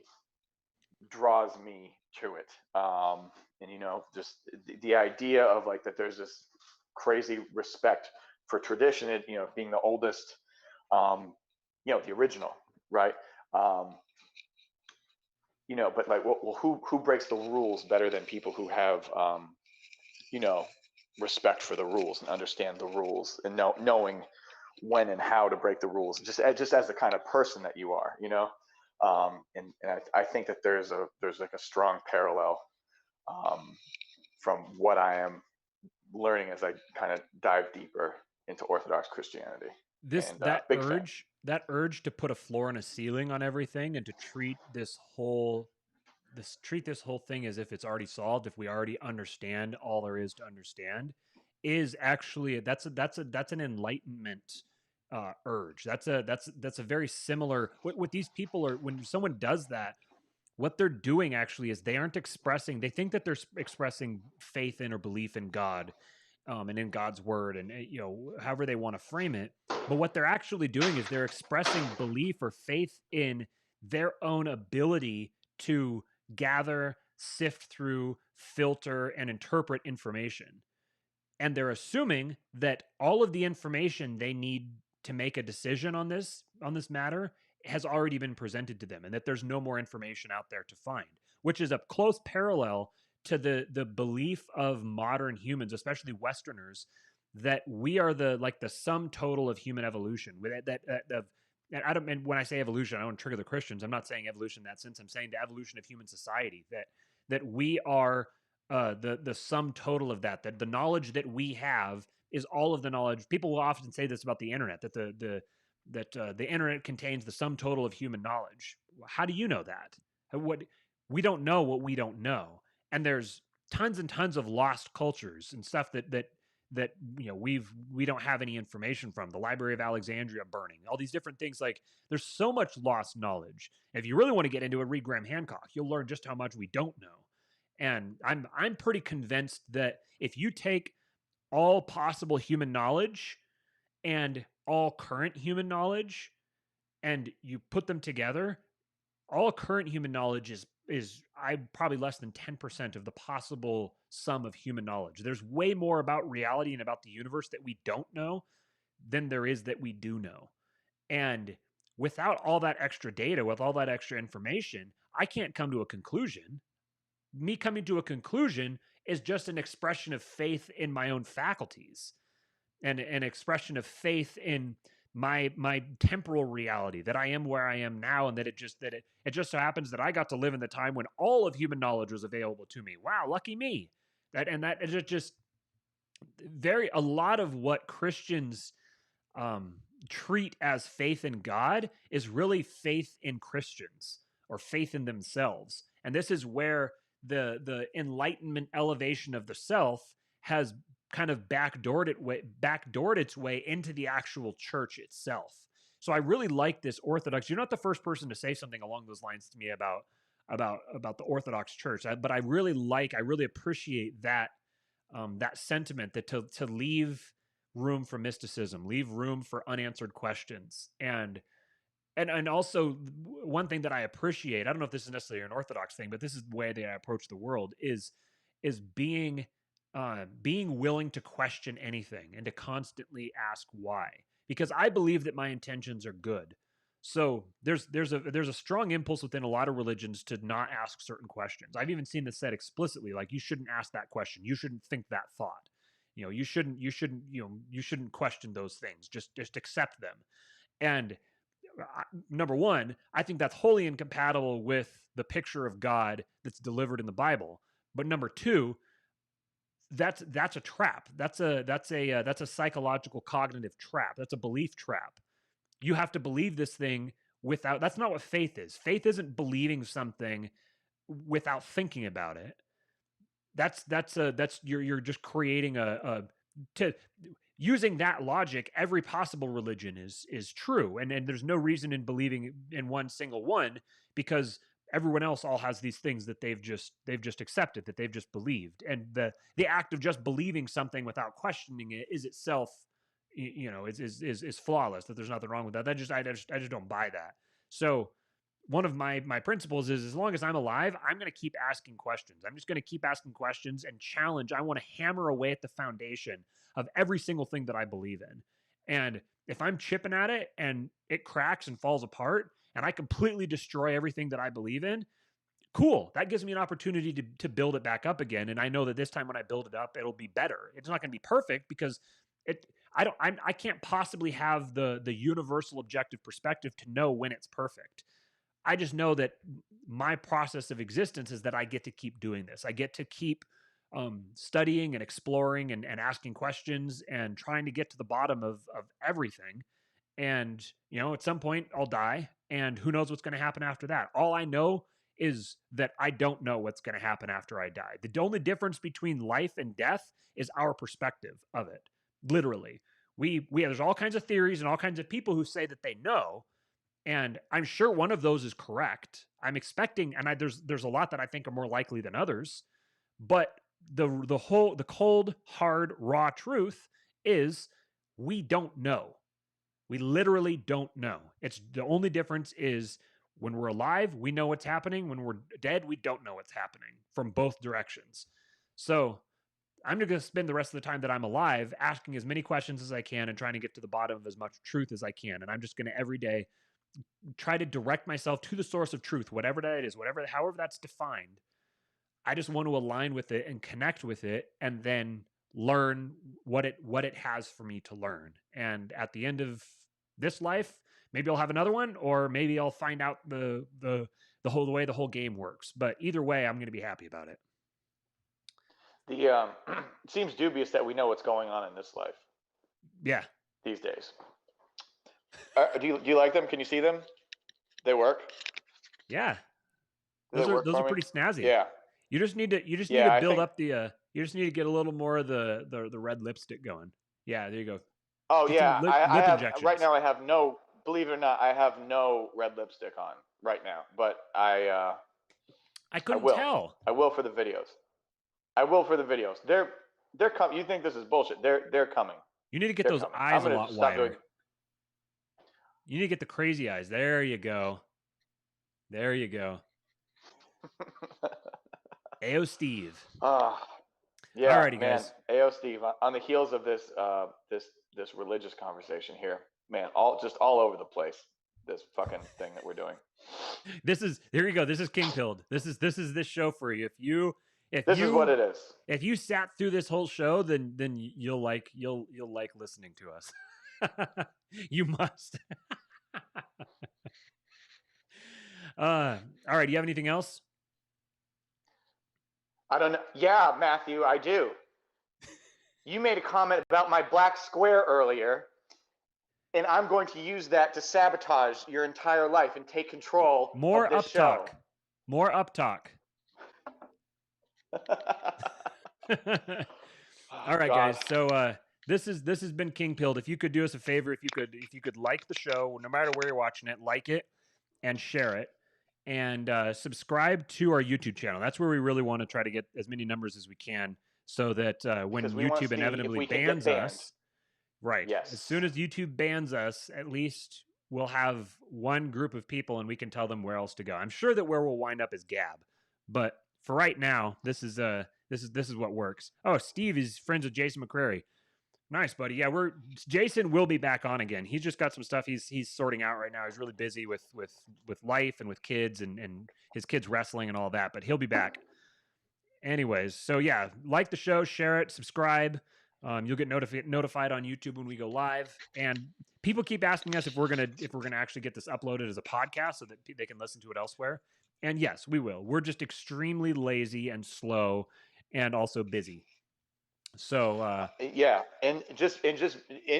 draws me to it. And just the idea of like that there's this crazy respect for tradition, and being the oldest, the original, right? Um, but like, well, who breaks the rules better than people who have, you know, respect for the rules and understand the rules and knowing when and how to break the rules, just as the kind of person that you are, and I think that there's like a strong parallel, um, from what I am learning as I kind of dive deeper into Orthodox Christianity. This And big fan. that urge to put a floor and a ceiling on everything and to treat this whole thing as if it's already solved, if we already understand all there is to understand, is actually that's an enlightenment urge. That's a very similar what these people are when someone does that. What they're doing actually is they aren't expressing. They think that they're expressing faith in or belief in God, and in God's word, and however they want to frame it. But what they're actually doing is they're expressing belief or faith in their own ability to gather, sift through, filter, and interpret information. And they're assuming that all of the information they need to make a decision on this matter has already been presented to them, and that there's no more information out there to find, which is a close parallel to the belief of modern humans, especially Westerners, that we are the sum total of human evolution. With and I don't. And when I say evolution, I don't trigger the Christians. I'm not saying evolution in that sense. I'm saying the evolution of human society. That we are the sum total of that. That the knowledge that we have is all of the knowledge. People will often say this about the internet. That the internet contains the sum total of human knowledge. How do you know that? What We don't know what we don't know, and there's tons and tons of lost cultures and stuff that we don't have any information from. The Library of Alexandria burning, all these different things. Like there's so much lost knowledge. If you really want to get into it, read Graham Hancock. You'll learn just how much we don't know. And I'm pretty convinced that if you take all possible human knowledge and all current human knowledge and you put them together, all current human knowledge is I probably less than 10% of the possible sum of human knowledge. There's way more about reality and about the universe that we don't know than there is that we do know. And without all that extra data, with all that extra information, I can't come to a conclusion. Me coming to a conclusion is just an expression of faith in my own faculties and an expression of faith in my temporal reality, that I am where I am now, and that it just so happens that I got to live in the time when all of human knowledge was available to me. Wow, lucky me. That is just very a lot of what Christians um, treat as faith in God is really faith in Christians or faith in themselves. And this is where the enlightenment elevation of the self has kind of backdoored its way into the actual church itself. So I really like this Orthodox. You're not the first person to say something along those lines to me about the Orthodox Church, but I really appreciate that that sentiment, that to leave room for mysticism, leave room for unanswered questions, and also one thing that I appreciate, I don't know if this is necessarily an Orthodox thing, but this is the way that I approach the world, is being willing to question anything and to constantly ask why, because I believe that my intentions are good. So there's a strong impulse within a lot of religions to not ask certain questions. I've even seen this said explicitly, like, you shouldn't ask that question, you shouldn't think that thought, you shouldn't question those things, just accept them. And number one, I think that's wholly incompatible with the picture of God that's delivered in the Bible. But number two, that's a trap. That's a psychological cognitive trap. That's a belief trap. You have to believe this thing without. That's not what faith is. Faith isn't believing something without thinking about it. That's you're just creating to using that logic. Every possible religion is true, and there's no reason in believing in one single one, because everyone else all has these things that they've just accepted, that they've just believed, and the act of just believing something without questioning it is itself, is flawless. That there's nothing wrong with that. I just don't buy that. So one of my principles is, as long as I'm alive, I'm going to keep asking questions. I'm just going to keep asking questions and challenge. I want to hammer away at the foundation of every single thing that I believe in. And if I'm chipping at it and it cracks and falls apart and I completely destroy everything that I believe in, cool. That gives me an opportunity to build it back up again. And I know that this time when I build it up, it'll be better. It's not going to be perfect, because I can't possibly have the universal objective perspective to know when it's perfect. I just know that my process of existence is that I get to keep doing this. I get to keep studying and exploring and asking questions and trying to get to the bottom of everything. And, at some point I'll die, and who knows what's going to happen after that. All I know is that I don't know what's going to happen after I die. The only difference between life and death is our perspective of it. Literally. There's all kinds of theories and all kinds of people who say that they know, and I'm sure one of those is correct. I'm expecting, and there's a lot that I think are more likely than others, but the cold, hard, raw truth is we don't know. We literally don't know. It's the only difference is, when we're alive, we know what's happening. When we're dead, we don't know what's happening, from both directions. So I'm going to spend the rest of the time that I'm alive asking as many questions as I can and trying to get to the bottom of as much truth as I can. And I'm just going to every day try to direct myself to the source of truth, whatever that is, however that's defined. I just want to align with it and connect with it, and then learn what it has for me to learn. And at the end of this life, maybe I'll have another one, or maybe I'll find out the way the whole game works. But either way, I'm going to be happy about it. It seems dubious that we know what's going on in this life. Yeah. These days. Do you like them? Can you see them? They work? Yeah. Those are pretty snazzy. Yeah. You just need to build up the you just need to get a little more of the red lipstick going. Yeah, there you go. Oh, Get yeah. I have injections. Right now I have no, believe it or not, I have no red lipstick on right now, but I couldn't tell. I will for the videos. They're coming. You think this is bullshit? They're coming. You need to get those eyes a lot wider. You need to get the crazy eyes. There you go. There you go. Ayo Steve. Yeah, alrighty, man. guys. Ayo Steve. On the heels of this this religious conversation here, man, all over the place. This fucking thing that we're doing. Here you go. This is Kingpilled. This is this show for you. This is what it is. If you sat through this whole show, then you'll like listening to us. You must. All right. Do you have anything else? I don't know. Yeah, Matthew, I do. You made a comment about my black square earlier, and I'm going to use that to sabotage your entire life and take control of this show. More up talk. All right, God. guys. So this has been Kingpilled. If you could do us a favor, if you could like the show, no matter where you're watching it, like it and share it, and subscribe to our YouTube channel. That's where we really want to try to get as many numbers as we can, so that when Because we want YouTube to see if inevitably we can get bans banned. us, right? As soon Yes. as YouTube bans us, at least we'll have one group of people, and we can tell them where else to go. I'm sure that where we'll wind up is Gab, but for right now, this is what works. Oh, Steve is friends with Jason McCrary. Nice, buddy. Yeah, Jason will be back on again. He's just got some stuff he's sorting out right now. He's really busy with life and with kids and his kids wrestling and all that, but he'll be back. Anyways, so yeah, like the show, share it, subscribe. You'll get notified on YouTube when we go live. And people keep asking us if we're gonna actually get this uploaded as a podcast so that they can listen to it elsewhere. And yes, we will. We're just extremely lazy and slow, and also busy. So Yeah, and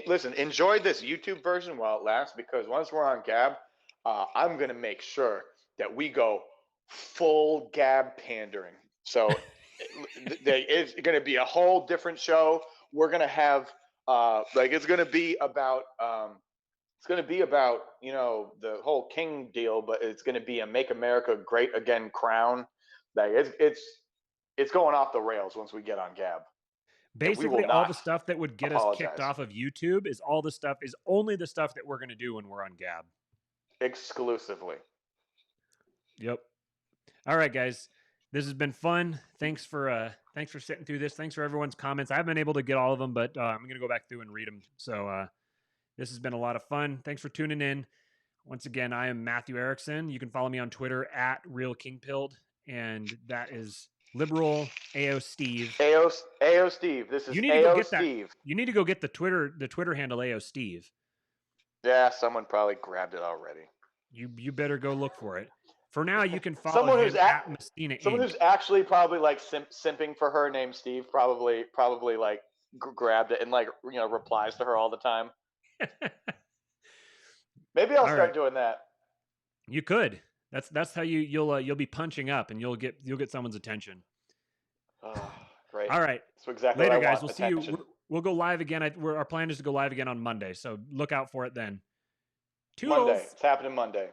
listen. Enjoy this YouTube version while it lasts, because once we're on Gab, I'm gonna make sure that we go full Gab pandering. So it's gonna be a whole different show. We're gonna have it's gonna be about the whole King deal, but it's gonna be a Make America Great Again crown. Like it's going off the rails once we get on Gab. And we will basically, all not the stuff that would get us kicked apologize. off of YouTube is only the stuff that we're going to do when we're on Gab. Exclusively. Yep. All right, guys. This has been fun. Thanks for sitting through this. Thanks for everyone's comments. I haven't been able to get all of them, but I'm going to go back through and read them. So this has been a lot of fun. Thanks for tuning in. Once again, I am Matthew Erickson. You can follow me on Twitter at RealKingpilled, and that is Liberal AO Steve. AO Steve. This is You need to go AO get that. Steve. You need to go get the Twitter handle AO Steve. Yeah, someone probably grabbed it already. You better go look for it. For now, you can follow Someone him who's at Messina someone Inc. who's actually probably like simping for her, named Steve, probably like grabbed it and replies to her all the time. Maybe I'll start doing that. You could. That's how you'll be punching up, and you'll get someone's attention. Oh, great. All right. That's exactly Later, what I guys. want. We'll see you. We'll go live again. Our plan is to go live again on Monday, so look out for it then. Toodles. Monday. It's happening Monday.